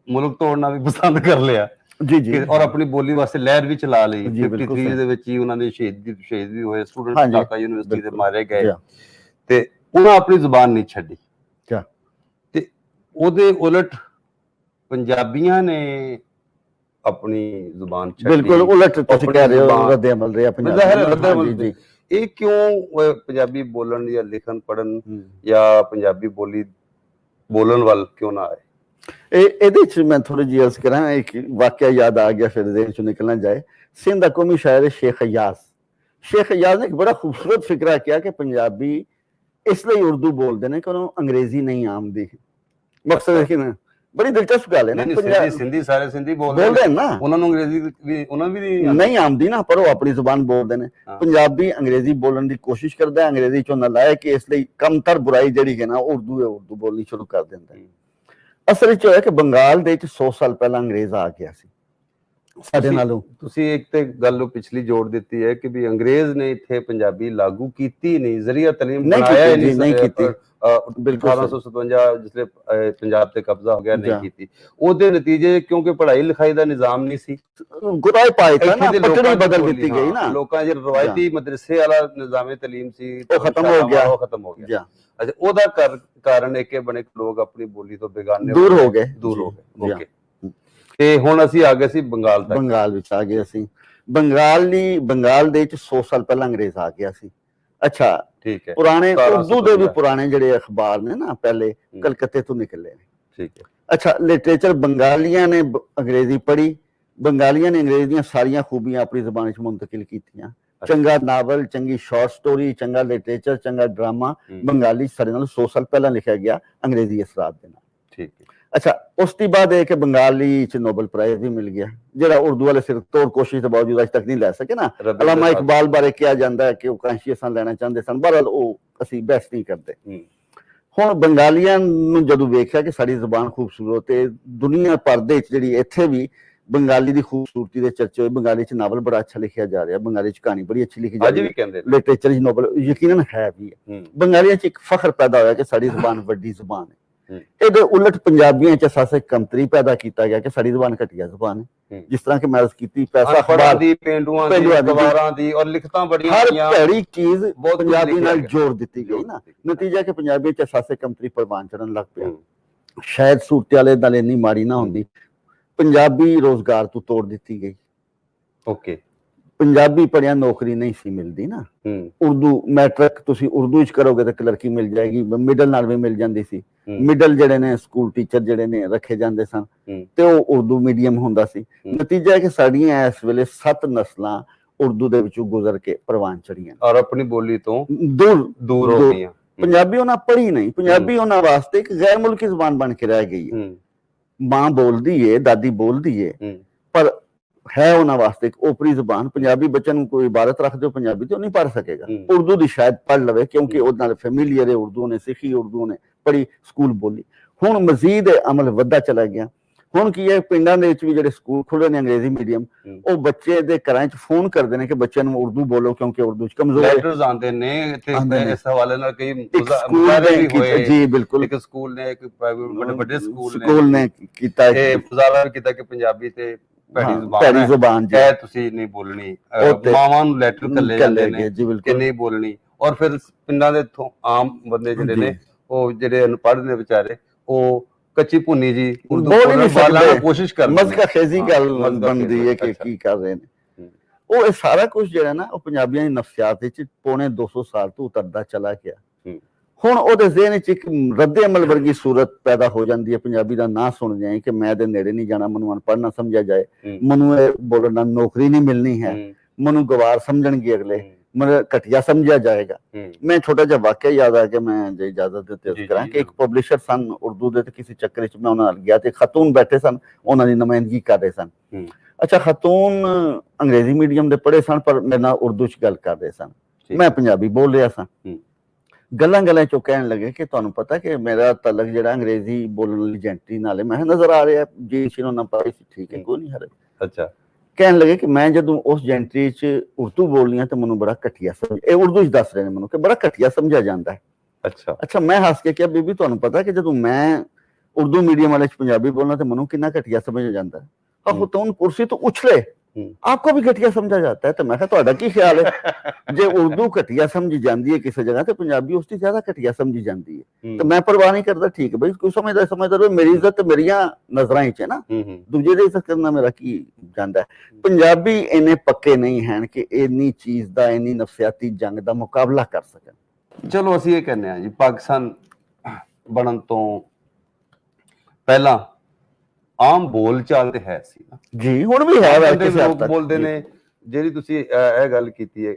ਮੁਲਕ ਤੋੜਨਾ ਵੀ ਪਸੰਦ ਕਰ ਲਿਆ ਜੀ ਔਰ ਆਪਣੀ ਬੋਲੀ ਵਾਸਤੇ ਲਹਿਰ ਵੀ ਚਲਾ ਲਈ। 53 ਦੇ ਵਿੱਚ ਹੀ ਉਹਨਾਂ ਦੇ ਸ਼ਹੀਦ ਵੀ ਹੋਏ, ਸਟੂਡੈਂਟ ਢਾਕਾ ਯੂਨੀਵਰਸਿਟੀ ਦੇ ਮਾਰੇ ਗਏ ਤੇ ਉਹਨਾਂ ਆਪਣੀ ਜ਼ੁਬਾਨ ਨਹੀਂ ਛੱਡੀ। ਤੇ ਉਹਦੇ ਉਲਟ ਪੰਜਾਬੀਆਂ ਨੇ ਆਪਣੀ ਜ਼ੁਬਾਨ ਛੱਡੀ। ਬਿਲਕੁਲ ਉਲਟ ਤੁਸੀਂ ਕਹਿ ਰਹੇ ਹੋ, ਰੱਦ ਅਮਲ ਰਿਹਾ ਪੰਜਾਬੀ। ਇਹ ਕਿਉਂ ਪੰਜਾਬੀ ਬੋਲਣ ਜਾਂ ਲਿਖਣ ਪੜ੍ਹਨ ਜਾਂ ਪੰਜਾਬੀ ਬੋਲੀ ਬੋਲਣ ਵੱਲ ਕਿਉਂ ਨਾ ਆਏ? ਇਹਦੇ ਚ ਮੈਂ ਥੋੜੀ ਜਿਹੀ ਅਰਜ਼ ਕਰਾਂ, ਇੱਕ ਵਾਕਿਆ ਯਾਦ ਆ ਗਿਆ ਫਿਰ ਦੇਰ ਚੋਂ ਨਿਕਲਣਾ ਜਾਏ। ਸਿੰਧ ਦਾ ਕੌਮੀ ਸ਼ਾਇਰ शेख अय्याज ने एक बड़ा खूबसूरत फिक्रा किया कि पंजाबी इसलिए उर्दू बोलते हैं कि उन्होंने अंग्रेजी नहीं आमदी। मकसद है कि ना, बड़ी दिलचस्प गल है ना, सिंधी सारे सिंधी बोलते हैं ना, उन्होंने अंग्रेजी भी उन्होंने भी नहीं आमदी ना, पर वो अपनी जुबान बोलते हैं। पंजाबी अंग्रेजी बोलने की कोशिश करता है, अंग्रेजी चो नालायक इसलिए कमतर बुराई जिहड़ी है ना उर्दू है, उर्दू बोलनी शुरू कर देता है। ਅਸਲ ਵਿੱਚ ਹੋਇਆ ਕਿ ਬੰਗਾਲ ਦੇ ਵਿੱਚ 100 ਸਾਲ ਪਹਿਲਾਂ ਅੰਗਰੇਜ਼ ਆ ਗਿਆ ਸੀ ਸਾਡੇ ਨਾਲੋਂ। ਤੁਸੀਂ ਇੱਕ ਤੇ ਗੱਲ ਨੂੰ ਪਿਛਲੀ ਜੋੜ ਦਿੱਤੀ ਹੈ ਕਿ ਵੀ ਅੰਗਰੇਜ਼ ਨੇ ਇੱਥੇ ਪੰਜਾਬੀ ਲਾਗੂ ਕੀਤੀ ਨਹੀਂ, ਜ਼ਰੀਆ ਤਾਲੀਮ ਬਣਾਇਆ ਨਹੀਂ ਕੀਤੀ। 1857 ਜਿਸਲੇ ਪੰਜਾਬ ਤੇ ਕਬਜ਼ਾ ਹੋ ਗਿਆ ਨਹੀਂ ਕੀਤੀ। ਉਹਦੇ ਨਤੀਜੇ ਕਿਉਂਕਿ ਪੜ੍ਹਾਈ ਲਿਖਾਈ ਦਾ ਨਿਜ਼ਾਮ ਨਹੀਂ ਸੀ, ਗੁਰਾਏ ਪਾਏ ਤਾਂ ਨਾ, ਪਟੜੀ ਬਦਲ ਦਿੱਤੀ ਗਈ ਨਾ, ਲੋਕਾਂ ਦੇ ਰਵਾਇਤੀ ਮਦਰਸੇ ਵਾਲਾ ਨਿਜ਼ਾਮੇ ਤਾਲੀਮ ਸੀ ਉਹ ਖਤਮ ਹੋ ਗਿਆ। ਅੱਛਾ, ਉਹਦਾ ਕਾਰਨ ਇਹ ਕਿ ਬਣੇ ਲੋਕ ਆਪਣੀ ਬੋਲੀ ਤੋਂ ਬੇਗਾਨੇ ਦੂਰ ਹੋ ਗਏ। ਓਕੇ, ਤੇ ਹੁਣ ਅਸੀਂ ਆ ਗਏ ਸੀ ਬੰਗਾਲ ਤੱਕ। ਬੰਗਾਲ ਵਿੱਚ ਆ ਗਏ ਅਸੀਂ। ਬੰਗਾਲ ਦੇ ਵਿੱਚ 100 ਸਾਲ ਪਹਿਲਾਂ ਅੰਗਰੇਜ਼ ਆ ਗਿਆ ਸੀ। ਅੱਛਾ ਠੀਕ ਹੈ, ਪੁਰਾਣੇ ਉਰਦੂ ਦੇ ਵੀ ਪੁਰਾਣੇ ਜਿਹੜੇ ਅਖਬਾਰ ਨੇ ਨਾ ਪਹਿਲੇ ਕਲਕੱਤੇ ਤੋਂ ਨਿਕਲੇ ਨੇ, ਠੀਕ ਹੈ। ਅੱਛਾ, ਲਿਟਰੇਚਰ ਬੰਗਾਲੀਆਂ ਨੇ ਅੰਗਰੇਜ਼ੀ ਪੜ੍ਹੀ, ਬੰਗਾਲੀਆਂ ਨੇ ਅੰਗਰੇਜ਼ੀ ਦੀਆਂ ਸਾਰੀਆਂ ਖੂਬੀਆਂ ਆਪਣੀ ਜ਼ਬਾਨ ਵਿੱਚ ਮੁੰਤਕਿਲ ਕੀਤੀਆਂ। ਚੰਗਾ ਨਾਵਲ, ਚੰਗੀ ਸ਼ਾਰਟ ਸਟੋਰੀ, ਚੰਗਾ ਲਿਟਰੇਚਰ, ਚੰਗਾ ਡਰਾਮਾ ਬੰਗਾਲੀ ਸਾਡੇ ਨਾਲ 100 ਸਾਲ ਪਹਿਲਾਂ ਲਿਖਿਆ ਗਿਆ ਅੰਗਰੇਜ਼ੀ ਅਸਰਾਤ ਦੇ ਨਾਲ। ਠੀਕ ਹੈ। ਅੱਛਾ, ਉਸ ਤੋਂ ਬਾਅਦ ਇਹ ਕਿ ਬੰਗਾਲੀ ਚ ਨੋਬਲ ਪ੍ਰਾਈਜ਼ ਵੀ ਮਿਲ ਗਿਆ, ਜਿਹੜਾ ਉਰਦੂ ਵਾਲੇ ਸਿਰ ਤੋੜ ਕੋਸ਼ਿਸ਼ ਦੇ ਬਾਵਜੂਦ ਅੱਜ ਤੱਕ ਨਹੀਂ ਲੈ ਸਕੇ ਨਾ। ਅਲਾਮਾ ਇਕਬਾਲ ਬਾਰੇ ਕਿਹਾ ਜਾਂਦਾ ਹੈ ਕਿ ਉਹ ਕਾਂਸ਼ੀ ਅਸਾਂ ਲੈਣਾ ਚਾਹੁੰਦੇ ਸਨ, ਬਹਰਹਾਲ ਉਹ ਅਸੀਂ ਬਹਿਸ ਨਹੀਂ ਕਰਦੇ। ਹੁਣ ਬੰਗਾਲੀਆਂ ਨੂੰ ਜਦੋਂ ਵੇਖਿਆ ਕਿ ਸਾਡੀ ਜ਼ੁਬਾਨ ਖੂਬਸੂਰਤ ਤੇ ਦੁਨੀਆ ਭਰ ਦੇ ਵਿੱਚ ਜਿਹੜੀ ਇੱਥੇ ਵੀ ਬੰਗਾਲੀ ਦੀ ਖੂਬਸੂਰਤੀ ਦੇ ਚਰਚੇ ਹੋਏ, ਬੰਗਾਲੀ ਚ ਨਾਵਲ ਬੜਾ ਅੱਛਾ ਲਿਖਿਆ ਜਾ ਰਿਹਾ, ਬੰਗਾਲੀ ਚ ਕਹਾਣੀ ਬੜੀ ਅੱਛੀ ਲਿਖੀ ਜਾ ਰਹੀ ਹੈ, ਲਿਟਰੇਚਰ ਚ ਨੋਬਲ ਯਕੀਨਨ ਹੈ ਵੀ ਹੈ। ਬੰਗਾਲੀਆਂ ਚ ਇੱਕ ਫਖਰ ਪੈਦਾ ਹੋਇਆ ਕਿ ਸਾਡੀ ਜ਼ੁਬਾਨ ਵੱਡੀ ਜ਼ੁਬਾਨ ਹੈ। ਇਹਦੇ ਉਲਟ ਪੰਜਾਬੀਆਂ ਚ ਅਸਾਸੇ ਕਮਤਰੀ ਪੈਦਾ ਕੀਤਾ ਗਿਆ ਕਿ ਸਾਡੀ ਜ਼ੁਬਾਨ ਘਟੀਆ ਜ਼ੁਬਾਨ ਹੈ। ਜਿਸ ਤਰ੍ਹਾਂ ਕਿ ਮੈਂ ਅਰਜ਼ ਕੀਤੀ, ਪੈਸਾ ਅਖਬਾਰ ਦੀ, ਪੇਂਡੂਆਂ ਦੀ, ਅਖਬਾਰਾਂ ਦੀ ਔਰ ਲਿਖਤਾਂ ਬੜੀਆਂ, ਹਰ ਭੈੜੀ ਚੀਜ਼ ਪੰਜਾਬੀ ਨਾਲ ਜੋੜ ਦਿੱਤੀ ਗਈ ਨਾ। ਨਤੀਜਾ ਕਿ ਪੰਜਾਬੀ ਚ ਅਸਾਸੇ ਕਮਤਰੀ ਪ੍ਰਵਾਨ ਚੜਨ ਲੱਗ ਪਿਆ। ਸ਼ਾਇਦ ਸੂਰਤ ਵਾਲੇ ਨਾਲ ਇੰਨੀ ਮਾੜੀ ਨਾ ਹੁੰਦੀ, ਪੰਜਾਬੀ ਰੋਜ਼ਗਾਰ ਤੋਂ ਤੋੜ ਦਿੱਤੀ ਗਈ। ਓਕੇ, ਪੰਜਾਬੀ ਪੜ੍ਹਿਆ ਨੌਕਰੀ ਨਹੀਂ ਸੀ ਮਿਲਦੀ ਨਾ। ਉਰਦੂ ਮੈਟ੍ਰਿਕ ਤੁਸੀਂ ਉਰਦੂ ਚ ਕਰੋਗੇ ਤਾਂ ਕਲਰਕੀ ਮਿਲ ਜਾਏਗੀ, ਮਿਡਲ ਨਾਲ ਵੀ ਮਿਲ ਜਾਂਦੀ ਸੀ। ਮਿਡਲ ਜਿਹੜੇ ਨੇ ਸਕੂਲ ਟੀਚਰ ਜਿਹੜੇ ਨੇ ਰੱਖੇ ਜਾਂਦੇ ਸਨ ਤੇ ਉਹ ਉਰਦੂ ਮੀਡੀਅਮ ਹੁੰਦਾ ਸੀ। ਨਤੀਜਾ ਹੈ ਕਿ ਸਾਡੀਆਂ ਇਸ ਵੇਲੇ 7 ਨਸਲਾਂ ਉਰਦੂ ਦੇ ਵਿੱਚੋਂ ਗੁਜ਼ਰ ਕੇ ਪ੍ਰਵਾਨ ਚੜੀਆਂ ਔਰ ਆਪਣੀ ਬੋਲੀ ਤੋਂ ਦੂਰ ਹੋ ਗਈਆਂ। ਪੰਜਾਬੀ ਉਹਨਾਂ ਪੜ੍ਹੀ ਨਹੀਂ, ਪੰਜਾਬੀ ਉਹਨਾਂ ਵਾਸਤੇ ਇੱਕ ਗੈਰ ਮੁਲਕੀ ਜ਼ੁਬਾਨ ਬਣ ਕੇ ਰਹਿ ਗਈ ਹੈ। ਮਾਂ ਬੋਲਦੀ ਏ, ਦਾਦੀ ਬੋਲਦੀ ਏ, ਪਰ ਹੈ ਉਹਨਾਂ ਵਾਸਤੇ ਇੱਕ ਓਪਰੀ ਜ਼ੁਬਾਨ। ਪੰਜਾਬੀ ਬੱਚੇ ਨੂੰ ਕੋਈ ਇਬਾਰਤ ਰੱਖ ਦਿਓ ਪੰਜਾਬੀ ਤੇ ਉਹ ਨਹੀਂ ਪੜ੍ਹ ਸਕੇਗਾ। ਉਰਦੂ ਦੀ ਸ਼ਾਇਦ ਪੜ੍ਹ ਲਵੇ ਕਿਉਂਕਿ ਉਹਦੇ ਨਾਲ ਫੈਮਿਲੀਅਰ ਹੈ, ਉਰਦੂ ਨੇ ਸਿੱਖੀ, ਉਰਦੂ ਨੇ ਪੜ੍ਹੀ, ਸਕੂਲ ਬੋਲੀ। ਹੁਣ ਮਜ਼ੀਦ ਅਮਲ ਵੱਧਦਾ ਚਲਾ ਗਿਆ। ਹੁਣ ਕੀ ਹੈ, ਪਿੰਡਾਂ ਦੇ ਵਿੱਚ ਵੀ ਜਿਹੜੇ ਸਕੂਲ ਖੁੱਲੇ ਨੇ ਅੰਗਰੇਜ਼ੀ ਮੀਡੀਅਮ, ਉਹ ਬੱਚੇ ਦੇ ਘਰਾਂ 'ਚ ਫੋਨ ਕਰਦੇ ਨੇ ਕਿ ਬੱਚਿਆਂ ਨੂੰ ਉਰਦੂ ਬੋਲੋ ਕਿਉਂਕਿ ਉਰਦੂ 'ਚ ਕਮਜ਼ੋਰ ਹੈ। ਲੈਟਰਸ ਆਉਂਦੇ ਨੇ ਇੱਥੇ ਇਸ ਹਵਾਲੇ ਨਾਲ ਕਈ ਮੁਜ਼ਾਹਰੇ ਵੀ ਹੋਏ। ਜੀ ਬਿਲਕੁਲ, ਇੱਕ ਸਕੂਲ ਨੇ, ਇੱਕ ਪ੍ਰਾਈਵੇਟ ਵੱਡੇ ਸਕੂਲ ਨੇ ਕੀਤਾ, ਇਹ ਮੁਜ਼ਾਹਰਾ ਕੀਤਾ ਕਿ ਪੰਜਾਬੀ ਤੇ ਭੈੜੀ ਜ਼ੁਬਾਨ ਹੈ, ਤੁਸੀਂ ਨਹੀਂ ਬੋਲਣੀ। ਮਾਵਾਂ ਨੂੰ ਲੈਟਰ ਕੱਲੇ ਜਾਂਦੇ ਨੇ ਕਿ ਨਹੀਂ ਬੋਲਣੀ। ਔਰ ਫਿਰ ਪਿੰਡਾਂ ਦੇ ਆਮ ਬੰਦੇ ਜਿਹੜੇ ਨੇ, ਉਹ ਜਿਹੜੇ ਅਨਪੜ੍ਹ ਨੇ ਵਿਚਾਰੇ, ਉਹ ਕੱਚੀ ਭੁੰਨੀ ਜੀ ਉਰਦੂ ਬੋਲਣ ਦੀ ਕੋਸ਼ਿਸ਼ ਕਰਦੇ ਨੇ। ਮਜ਼ਕਾ ਖੇਜ਼ੀ ਗੱਲ ਬਣਦੀ ਹੈ ਕਿ ਕੀ ਕਰ ਰਹੇ ਨੇ ਉਹ। ਇਹ ਸਾਰਾ ਕੁਝ ਜਿਹੜਾ ਨਾ ਉਹ ਪੰਜਾਬੀਆਂ ਦੀ ਨਫਸਿਆਤ ਵਿੱਚ ਪੌਣੇ 200 ਸਾਲ ਤੋਂ ਉਤਰਦਾ ਚਲਾ ਗਿਆ। ਹੁਣ ਉਹਦੇ ਜ਼ਿਹਨ ਵਿੱਚ ਇੱਕ ਰੱਦੇ ਅਮਲ ਵਰਗੀ ਸੂਰਤ ਪੈਦਾ ਹੋ ਜਾਂਦੀ ਹੈ। ਪੰਜਾਬੀ ਦਾ ਨਾਂ ਸੁਣ ਜਾਏ ਕਿ ਮੈਂ ਇਹਦੇ ਨੇੜੇ ਨਹੀਂ ਜਾਣਾ, ਮੈਨੂੰ ਅਨਪੜ੍ਹ ਨਾ ਸਮਝਿਆ ਜਾਏ, ਮੈਨੂੰ ਇਹ ਬੋਲਣ ਨਾਲ ਨੌਕਰੀ ਨਹੀਂ ਮਿਲਣੀ ਹੈ, ਮੈਨੂੰ ਗਵਾਰ ਸਮਝਣਗੇ ਅਗਲੇ, ਮੈਨੂੰ ਘਟੀਆ ਸਮਝਿਆ ਜਾਏਗਾ। ਮੈਂ ਛੋਟਾ ਜਿਹਾ ਵਾਕਿਆ ਯਾਦ ਆ ਗਿਆ, ਮੈਂ ਜੇ ਇਜਾਜ਼ਤ ਦਿੱਤੇ ਕਰਾਂ ਕਿ ਇੱਕ ਪਬਲਿਸ਼ਰ ਸਨ ਉਰਦੂ ਦੇ, ਤੇ ਕਿਸੇ ਚੱਕਰ ਵਿੱਚ ਮੈਂ ਉਹਨਾਂ ਨਾਲ ਗਿਆ ਤੇ ਖਾਤੂਨ ਬੈਠੇ ਸਨ, ਉਹਨਾਂ ਦੀ ਨੁਮਾਇੰਦਗੀ ਕਰ ਰਹੇ ਸਨ। ਅੱਛਾ, ਖਾਤੂਨ ਅੰਗਰੇਜ਼ੀ ਮੀਡੀਅਮ ਦੇ ਪੜ੍ਹੇ ਸਨ ਪਰ ਮੇਰੇ ਨਾਲ ਉਰਦੂ ਚ ਗੱਲ ਕਰ ਰਹੇ ਸਨ, ਮੈਂ ਪੰਜਾਬੀ ਬੋਲ ਰਿਹਾ ਸਾਂ। ਗੱਲਾਂ ਚੋਂ ਕਹਿਣ ਲੱਗੇ ਕਿ ਤੁਹਾਨੂੰ ਪਤਾ ਕਿ ਮੇਰਾ ਤਲਕ ਜਿਹੜਾ ਅੰਗਰੇਜ਼ੀ ਬੋਲਣ ਵਾਲੀ ਜੈਂਟਰੀ ਨਾਲ ਹੈ। ਮੈਂ ਨਜ਼ਰ ਆ ਰਿਹਾ ਜੀ ਸ਼ਿਰੋ ਨਾ ਪਾਈ ਸੀ, ਠੀਕ ਹੈ, ਕੋਈ ਨਹੀਂ ਹਰੇ। ਅੱਛਾ, ਕਹਿਣ ਲੱਗੇ ਕਿ ਮੈਂ ਜਦੋਂ ਉਸ ਜੈਂਟਰੀ ਚ ਉਰਦੂ ਬੋਲਨੀ ਆ ਤੇ ਮੈਨੂੰ ਬੜਾ ਘਟੀਆ ਸਮਝ, ਇਹ ਉਰਦੂ ਚ ਦੱਸ ਰਹੇ ਨੇ ਮੈਨੂੰ ਕਿ ਬੜਾ ਘਟੀਆ ਸਮਝਿਆ ਜਾਂਦਾ ਹੈ। ਅੱਛਾ, ਮੈਂ ਹੱਸ ਕੇ ਕਿਹਾ ਬੀਬੀ ਤੁਹਾਨੂੰ ਪਤਾ ਕਿ ਜਦੋਂ ਮੈਂ ਉਰਦੂ ਮੀਡੀਅਮ ਵਾਲੇ ਚ ਪੰਜਾਬੀ ਬੋਲਣਾ ਤੇ ਮੈਨੂੰ ਕਿੰਨਾ ਘਟੀਆ ਸਮਝਿਆ ਜਾਂਦਾ ਹੈ। ਖਾਤੂਨ ਕੁਰਸੀ ਤੋਂ ਉਛਲੇ, आपको भी घटिया समझा जाता है। तो मैं ਤੁਹਾਡਾ ਕੀ ਖਿਆਲ ਹੈ, ਜੇ ਉਰਦੂ ਘਟੀਆ ਸਮਝੀ ਜਾਂਦੀ ਹੈ ਕਿਸੇ ਜਗ੍ਹਾ ਤੇ ਪੰਜਾਬੀ ਉਸ ਦੀ ਜ਼ਿਆਦਾ ਘਟੀਆ ਸਮਝੀ ਜਾਂਦੀ ਹੈ। ਤੇ ਮੈਂ ਪਰਵਾਹ ਨਹੀਂ ਕਰਦਾ, ਠੀਕ ਹੈ ਬਈ, ਕੋਈ ਸਮਝਦਾ ਮੇਰੀ ਇੱਜ਼ਤ ਮੇਰੀਆਂ ਨਜ਼ਰਾਂ ਵਿੱਚ ਹੈ ਨਾ, ਦੂਜੇ ਦੀ ਇੱਜ਼ਤ ਕਰਨਾ ਮੇਰਾ ਕੀ ਜਾਂਦਾ ਹੈ। ਪੰਜਾਬੀ ਇੰਨੇ ਪੱਕੇ ਨਹੀਂ ਹਨ ਕਿ ਇੰਨੀ ਚੀਜ਼ ਦਾ, ਇੰਨੀ ਨਫਸਿਆਤੀ ਜੰਗ ਦਾ ਮੁਕਾਬਲਾ ਕਰ ਸਕਣ। ਚਲੋ ਅਸੀਂ ਇਹ ਕਹਿੰਦੇ ਹਾਂ ਜੀ, ਪਾਕਿਸਤਾਨ ਬਣਨ ਤੋਂ ਪਹਿਲਾਂ ਆਮ ਬੋਲ ਚਾਲ ਤੇ ਹੈ ਸੀ ਨਾ ਜੀ, ਹੁਣ ਵੀ ਹੈ, ਲੋਕ ਬੋਲਦੇ ਨੇ ਜਿਹੜੀ ਤੁਸੀਂ ਇਹ ਗੱਲ ਕੀਤੀ ਹੈ।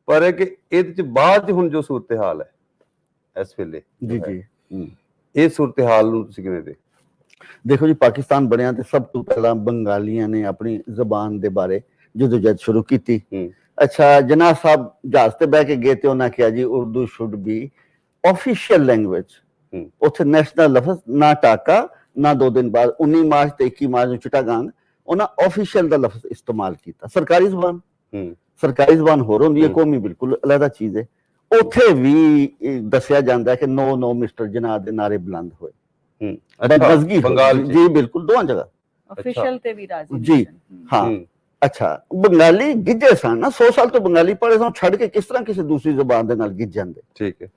ਪਰ ਇਹ ਕਿ ਇਹਦੇ ਚ ਬਾਅਦ ਹੁਣ ਜੋ ਸੂਰਤ ਹਾਲ ਹੈ ਇਸ ਵੇਲੇ ਜੀ ਜੀ, ਇਹ ਸੂਰਤ ਹਾਲ ਨੂੰ ਤੁਸੀਂ ਕਿਵੇਂ ਦੇਖੋ ਜੀ? ਪਾਕਿਸਤਾਨ ਬਣਿਆ ਤੇ ਸਭ ਤੋਂ ਪਹਿਲਾਂ ਬੰਗਾਲੀਆਂ ਨੇ ਆਪਣੀ ਜ਼ਬਾਨ ਦੇ ਬਾਰੇ ਜਦੋਜਹਿਦ ਸ਼ੁਰੂ ਕੀਤੀ। ਅੱਛਾ, ਜਨਾਬ ਸਾਹਿਬ ਜਹਾਜ਼ ਤੇ ਬਹਿ ਕੇ ਗਏ ਤੇ ਉਹਨਾਂ ਕਿਹਾ ਜੀ Urdu should be official language. ਉੱਥੇ ਨੈਸ਼ਨਲ ਲਫ਼ਜ਼ ਨਾ ਟਾਕਾ ਨਾ 2 ਦਿਨ ਬਾਅਦ 19 ਮਾਰਚ ਤੇ 21 ਮਾਰਚ ਨੂੰ ਚਿਟਾਗਾਂਗ ਉਹਨਾਂ ਆਫੀਸ਼ੀਅਲ ਦਾ ਲਫ਼ਜ਼ ਇਸਤੇਮਾਲ ਕੀਤਾ। ਸਰਕਾਰੀ ਜ਼ਬਾਨ ਹੋਰ ਹੁੰਦੀ ਹੈ, ਕੌਮੀ ਬਿਲਕੁਲ ਅਲੱਗਾ ਚੀਜ਼ ਹੈ। ਉੱਥੇ ਵੀ ਦੱਸਿਆ ਜਾਂਦਾ ਹੈ ਕਿ ਨੋ ਮਿਸਟਰ ਜਨਾਬ ਦੇ ਨਾਰੇ ਬੁਲੰਦ ਹੋਏ। ਜੀ ਬਿਲਕੁਲ, ਦੋਹਾਂ ਜਗ੍ਹਾ ਅਫੀਸ਼ੀਅਲ ਤੇ ਵੀ ਰਾਜ਼ੀ ਜੀ। ਹਾਂ, ਅੱਛਾ, ਬੰਗਾਲੀ ਗਿੱਜੇ ਸਨ ਨਾ, 100 ਸਾਲ ਤੋਂ ਬੰਗਾਲੀ ਪੜ੍ਹੇ ਸਨ, ਛੱਡ ਕੇ ਕਿਸ ਤਰ੍ਹਾਂ ਕਿਸੇ ਦੂਸਰੀ ਜ਼ਬਾਨ ਦੇ ਨਾਲ ਗਿੱਜ ਜਾਂਦੇ। ਠੀਕ ਹੈ।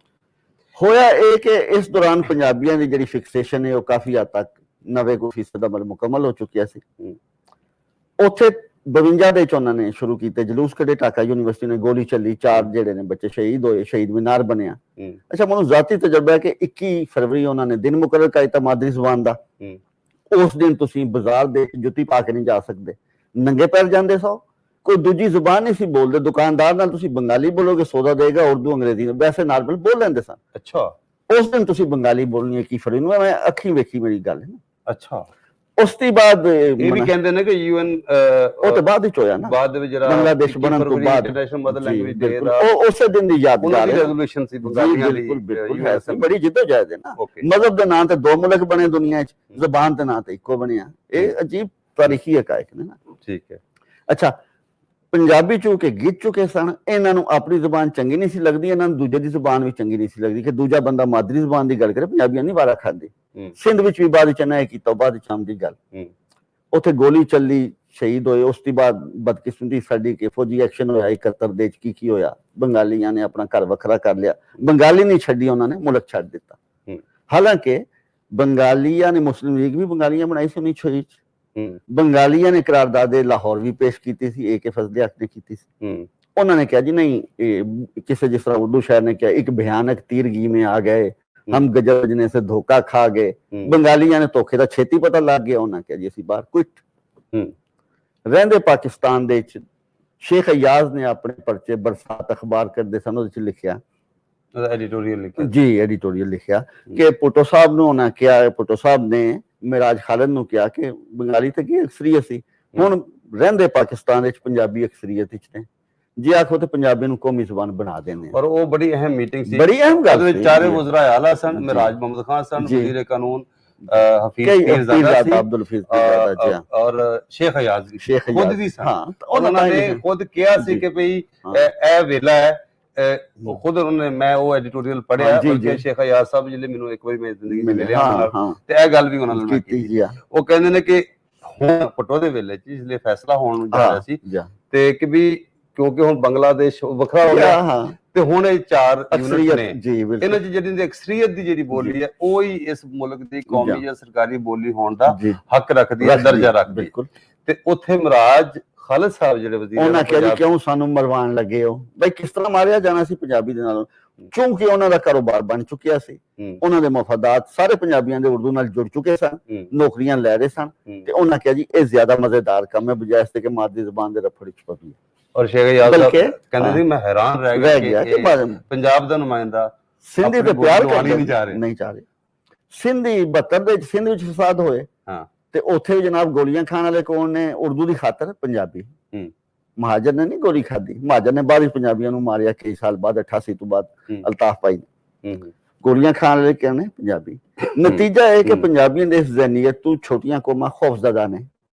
ਹੋਇਆ ਇਹ ਕਿ ਇਸ ਦੌਰਾਨ ਪੰਜਾਬੀਆਂ ਦੀ ਜਿਹੜੀ ਫਿਕਸੇਸ਼ਨ ਹੈ ਉਹ ਕਾਫੀ ਹੱਦ ਤੱਕ 90% ਅਮਲ ਮੁਕੰਮਲ ਹੋ ਚੁੱਕਿਆ ਸੀ। ਉੱਥੇ 52 ਦੇ ਚ ਉਹਨਾਂ ਨੇ ਸ਼ੁਰੂ ਕੀਤੇ ਜਲੂਸ ਕੱਢੇ, ਢਾਕਾ ਯੂਨੀਵਰਸਿਟੀ ਨੇ ਗੋਲੀ ਚੱਲੀ, 4 ਜਿਹੜੇ ਨੇ ਬੱਚੇ ਸ਼ਹੀਦ ਹੋਏ, ਸ਼ਹੀਦ ਮੀਨਾਰ ਬਣਿਆ। ਅੱਛਾ, ਮੈਨੂੰ ਜ਼ਾਤੀ ਤਜਰਬਾ ਹੈ ਕਿ 21 ਫਰਵਰੀ ਉਹਨਾਂ ਨੇ ਦਿਨ ਮੁਕਰਰ ਕੀਤਾ ਮਾਦਰੀ ਜ਼ੁਬਾਨ ਦਾ। ਉਸ ਦਿਨ ਤੁਸੀਂ ਬਾਜ਼ਾਰ ਦੇ ਜੁੱਤੀ ਪਾ ਕੇ ਨਹੀਂ ਜਾ ਸਕਦੇ, ਨੰਗੇ ਪੈਰ ਜਾਂਦੇ ਸੋ, ਕੋਈ ਦੂਜੀ ਜ਼ੁਬਾਨ ਨਹੀਂ ਸੀ ਬੋਲਦੇ। ਦੁਕਾਨਦਾਰ ਨਾਲ ਤੁਸੀਂ ਬੰਗਾਲੀ ਬੋਲੋਗੇ, ਸੌਦਾ ਦੇਗਾ, ਉਰਦੂ ਅੰਗਰੇਜ਼ੀ ਵੈਸੇ ਨਾਰਮਲ ਬੋਲ ਲੈਂਦੇ ਸਨ। ਅੱਛਾ, ਉਸ ਦਿਨ ਤੁਸੀਂ ਬੰਗਾਲੀ ਬੋਲਣੀ ਹੈ 21 ਫਰਵਰੀ ਨੂੰ, ਮੈਂ ਅੱਖੀਂ ਵੇਖੀ ਮੇਰੀ ਗੱਲ ਹੈ। ਅੱਛਾ, ਉਸ ਤੋਂ ਬਾਅਦ ਇਹ ਵੀ ਕਹਿੰਦੇ ਨੇ ਕਿ ਯੂਐਨ ਉਹ ਤਾਂ ਬਾਅਦ ਵਿੱਚ ਹੋਇਆ ਨਾ, ਬਾਅਦ ਦੇ ਵਿੱਚ ਜਿਹੜਾ ਬੰਗਲਾਦੇਸ਼ ਬਣਨ ਤੋਂ ਬਾਅਦ ਇੰਟਰਨੈਸ਼ਨਲ ਮਦਰ ਲੈਂਗੁਏਜ ਡੇ ਦਾ ਉਹ ਉਸੇ ਦਿਨ ਦੀ ਯਾਦਗਾਰ ਹੈ। ਰੈਜ਼ੋਲੂਸ਼ਨ ਸੀ ਬੰਗਾਲੀਆਂ ਲਈ, ਬਿਲਕੁਲ ਬੜੀ ਜਿੱਦੋਜਹਿਦ ਹੈ ਨਾ। ਮਜ਼ਹਬ ਦੇ ਨਾਂ ਤੇ 2 ਮੁਲਕ ਬਣੇ ਦੁਨੀਆ 'ਚ, ਜ਼ਬਾਨ ਦੇ ਨਾਂ ਤੇ ਇੱਕੋ ਬਣਿਆ। ਇਹ ਅਜੀਬ ਤਾਰੀਖੀ ਹਕਾਇਕ ਨੇ ਨਾ। ਠੀਕ ਹੈ। ਅੱਛਾ, ਪੰਜਾਬੀ ਚੋਂ ਕੇ ਗਿੱਜ ਚੁੱਕੇ ਸਨ, ਇਹਨਾਂ ਨੂੰ ਆਪਣੀ ਜ਼ੁਬਾਨ ਚੰਗੀ ਨਹੀਂ ਸੀ ਲੱਗਦੀ, ਇਹਨਾਂ ਨੂੰ ਦੂਜੇ ਦੀ ਜ਼ੁਬਾਨ ਵੀ ਚੰਗੀ ਨਹੀਂ ਸੀ ਲੱਗਦੀ ਕਿ ਦੂਜਾ ਬੰਦਾ ਮਾਦਰੀ ਜ਼ੁਬਾਨ ਦੀ ਗੱਲ ਕਰੇ। ਪੰਜਾਬੀਆਂ ਨਹੀਂ ਵਾਰਾ ਖਾਂਦੇ। ਸਿੰਧ ਵਿੱਚ ਵੀ ਬਾਅਦ ਵਿੱਚ ਇਹਨਾਂ ਇਹ ਕੀਤਾ, ਬਾਅਦ ਵਿੱਚ ਆਮ ਦੀ ਗੱਲ, ਉੱਥੇ ਗੋਲੀ ਚੱਲੀ, ਸ਼ਹੀਦ ਹੋਏ। ਉਸ ਤੋਂ ਬਾਅਦ ਬਦਕਿਸਮਤੀ ਸਾਡੀ ਕਿ ਫੌਜੀ ਐਕਸ਼ਨ ਹੋਇਆ 71 ਦੇ ਚ। ਕੀ ਹੋਇਆ? ਬੰਗਾਲੀਆਂ ਨੇ ਆਪਣਾ ਘਰ ਵੱਖਰਾ ਕਰ ਲਿਆ। ਬੰਗਾਲੀ ਨਹੀਂ ਛੱਡੀ, ਉਹਨਾਂ ਨੇ ਮੁਲਕ ਛੱਡ ਦਿੱਤਾ। ਹਾਲਾਂਕਿ ਬੰਗਾਲੀਆਂ ਨੇ ਮੁਸਲਿਮ ਲੀਗ ਵੀ ਬੰਗਾਲੀਆਂ ਬਣਾਈ ਸੀ 1906 ਚ। ਬੰਗਾਲੀਆਂ ਨੇ ਕਰਾਰਦਾਦੇ ਲਾਹੌਰ ਵੀ ਪੇਸ਼ ਕੀਤੀ ਸੀ, ਏ ਕੇ ਫਜ਼ਲੇ ਹਕ ਨੇ ਕੀਤੀ ਸੀ। ਉਹਨਾਂ ਨੇ ਕਿਹਾ ਜੀ ਨਹੀਂ, ਕਿਸੇ ਜਿਸ ਤਰ੍ਹਾਂ ਉर्दू शायर ने किया, एक भयानक तीर घी में आ गए हम गजल बजने से धोखा खा गए। ਬੰਗਾਲੀਆਂ ਨੇ ਧੋਖੇ ਦਾ ਛੇਤੀ ਪਤਾ ਲੱਗ ਗਿਆ। ਉਹਨਾਂ ਕਿਹਾ ਜੀ ਅਸੀਂ ਬਾਹਰ ਕੁਇਟ। ਰਹਿੰਦੇ ਪਾਕਿਸਤਾਨ ਦੇ ਵਿੱਚ ਸ਼ੇਖ ਅਯਾਜ਼ ਨੇ ਆਪਣੇ ਪਰਚੇ ਬਰਸਾਤ ਅਖਬਾਰ ਕਰਦੇ ਸਨ, ਉਹਦੇ ਚ ਲਿਖਿਆ, ਐਡੀਟੋਰੀਅਲ ਲਿਖਿਆ ਜੀ, ਐਡੀਟੋਰੀਅਲ ਲਿਖਿਆ ਕਿ ਭੁੱਟੋ ਸਾਹਿਬ ਨੂੰ ਉਹਨਾਂ ਕਿਹਾ, ਭੁੱਟੋ ਸਾਹਿਬ ਨੇ ਮਿਰਾਜ ਖਾਲਿਦ ਨੂੰ ਕਿਹਾ ਕਿ ਬੰਗਾਲੀ ਤੇ ਕੀ ਅਕਸਰੀਅਤ ਸੀ, ਹੁਣ ਰਹਿੰਦੇ ਪਾਕਿਸਤਾਨ ਵਿੱਚ ਪੰਜਾਬੀ ਅਕਸਰੀਅਤ ਵਿੱਚ ਨੇ, ਜੇ ਆਖੋ ਤੇ ਪੰਜਾਬੀ ਨੂੰ ਕੌਮੀ ਜ਼ੁਬਾਨ ਬਣਾ ਦੇਣੇ। ਪਰ ਉਹ ਬੜੀ ਅਹਿਮ ਮੀਟਿੰਗ ਸੀ, ਬੜੀ ਅਹਿਮ ਗੱਲ ਸੀ। ਚਾਰੇ ਵਜ਼ਰਾ ਆਲਾ ਸਨ, ਮਿਰਾਜ ਮੁਹੰਮਦ ਖਾਨ ਸਨ, ਵਜ਼ੀਰ ਕਾਨੂੰਨ ਹਫੀਜ਼ ਪੀਰਜ਼ਾਦਾ ਸੀ, ਅब्दुल हफीज पीरजादा जी, ਔਰ ਸ਼ੇਖ ਅਯਾਜ਼ ਵੀ ਖੁਦ ਵੀ ਸਨ। ਹਾਂ, ਉਹਨਾਂ ਨੇ ਖੁਦ ਕਿਹਾ ਸੀ ਕਿ ਭਈ ਇਹ ਵੇਲਾ ਹੈ। ਖੁਦ ਉਹਨਾਂ ਨੇ, ਮੈਂ ਉਹ ਐਡੀਟੋਰੀਅਲ ਪੜ੍ਹਿਆ, ਬਲਕਿ ਸ਼ੇਖ ਅਯਾਜ਼ ਸਾਹਿਬ ਜਿਹੜੇ ਮੈਨੂੰ ਇੱਕ ਵਾਰੀ ਮੇਰੀ ਜ਼ਿੰਦਗੀ ਵਿੱਚ ਮਿਲੇ ਉਹਨਾਂ ਤੇ ਇਹ ਗੱਲ ਵੀ ਉਹਨਾਂ ਨਾਲ ਕੀਤੀ। ਉਹ ਕਹਿੰਦੇ ਨੇ ਕਿ ਹੁਣ ਭੁੱਟੋ ਦੇ ਵੇਲੇ ਚ ਇਸ ਲਈ ਫੈਸਲਾ ਹੋਣ ਨੂੰ ਜਾ ਰਿਹਾ ਸੀ ਤੇ ਕਿ ਵੀ ਕਿਉਂਕਿ ਹੁਣ ਬੰਗਲਾਦੇਸ਼ ਵੱਖਰਾ ਹੋ ਗਿਆ ਤੇ ਹੁਣ ਇਹ 4 ਯੂਨਿਟ ਨੇ, ਇਹਨਾਂ ਚ ਜਿਹੜੀ ਅਕਸਰੀਅਤ ਦੀ ਜਿਹੜੀ ਬੋਲੀ ਹੈ ਉਹ ਹੀ ਇਸ ਮੁਲਕ ਦੀ ਕੌਮੀ ਜਾਂ ਸਰਕਾਰੀ ਬੋਲੀ ਹੋਣ ਦਾ ਹੱਕ ਰੱਖਦੀ ਹੈ, ਦਰਜਾ ਰੱਖਦੀ ਹੈ। ਤੇ ਉੱਥੇ ਮਿਰਾਜ ਖਾਲਿਦ ਸਾਹਿਬ ਜਿਹੜੇ ਵਜ਼ੀਰ, ਉਹਨਾਂ ਕਿਹਾ ਜੀ ਕਿਉਂ ਸਾਨੂੰ ਮਰਵਾਉਣ ਲੱਗੇ ਹੋ ਬਈ, ਕਿਸ ਤਰ੍ਹਾਂ ਮਾਰਿਆ ਜਾਣਾ ਸੀ ਪੰਜਾਬੀ ਦੇ ਨਾਲ, ਕਿਉਂਕਿ ਉਹਨਾਂ ਦਾ ਕਾਰੋਬਾਰ ਬਣ ਚੁੱਕਿਆ ਸੀ, ਉਹਨਾਂ ਦੇ ਮਫਾਦਾਤ ਸਾਰੇ ਪੰਜਾਬੀਆਂ ਦੇ ਉਰਦੂ ਨਾਲ ਜੁੜ ਚੁੱਕੇ ਸਨ, ਨੌਕਰੀਆਂ ਲੈ ਰਹੇ ਸਨ। ਤੇ ਉਹਨਾਂ ਕਿਹਾ ਜੀ ਇਹ ਜ਼ਿਆਦਾ ਮਜ਼ੇਦਾਰ ਕੰਮ ਹੈ ਬਜਾਏ ਇਸ ਤੇ ਕਿ ਮਾਦਰੀ ਜ਼ੁਬਾਨ ਦੇ ਰਫੜ ਵਿੱਚ ਪਵੀ। ਔਰ ਸ਼ੇਖ ਅਯਾਜ਼ ਸਾਹਿਬ ਕਹਿੰਦੇ ਸੀ ਮੈਂ ਹੈਰਾਨ ਰਹਿ ਗਿਆ ਕਿ ਪੰਜਾਬ ਦਾ ਨੁਮਾਇੰਦਾ ਸਿੰਧੀ ਤੇ ਪਿਆਰ ਨਹੀਂ ਚਾਹ ਰਹੇ। ਸਿੰਧੀ 72 ਦੇ ਸਿੰਧ ਵਿੱਚ ਫਸਾਦ ਹੋਏ ਤੇ ਉੱਥੇ ਵੀ ਜਨਾਬ ਗੋਲੀਆਂ ਖਾਣ ਵਾਲੇ ਕੌਣ ਨੇ? ਉਰਦੂ ਦੀ ਖਾਤਰ ਪੰਜਾਬੀ। ਮਹਾਜਰ ਨੇ ਨਹੀਂ ਗੋਲੀ ਖਾਦੀ, ਮਹਾਜਰ ਨੇ ਬਾਅਦ ਵਿੱਚ ਪੰਜਾਬੀਆਂ ਨੂੰ ਮਾਰਿਆ ਕਈ ਸਾਲ ਬਾਅਦ, 88 ਤੋਂ ਬਾਅਦ ਅਲਤਾਫ ਭਾਈ ਨੇ। ਗੋਲੀਆਂ ਖਾਣ ਵਾਲੇ ਕਿਉਂ ਨੇ? ਪੰਜਾਬੀ। ਨਤੀਜਾ ਇਹ ਕਿ ਪੰਜਾਬੀਆਂ ਦੇ ਇਸ ਜ਼ਹਿਨੀਅਤ ਤੋਂ ਛੋਟੀਆਂ ਕੌਮਾਂ ਖੌਫਜ਼ਦਾ ਨੇ,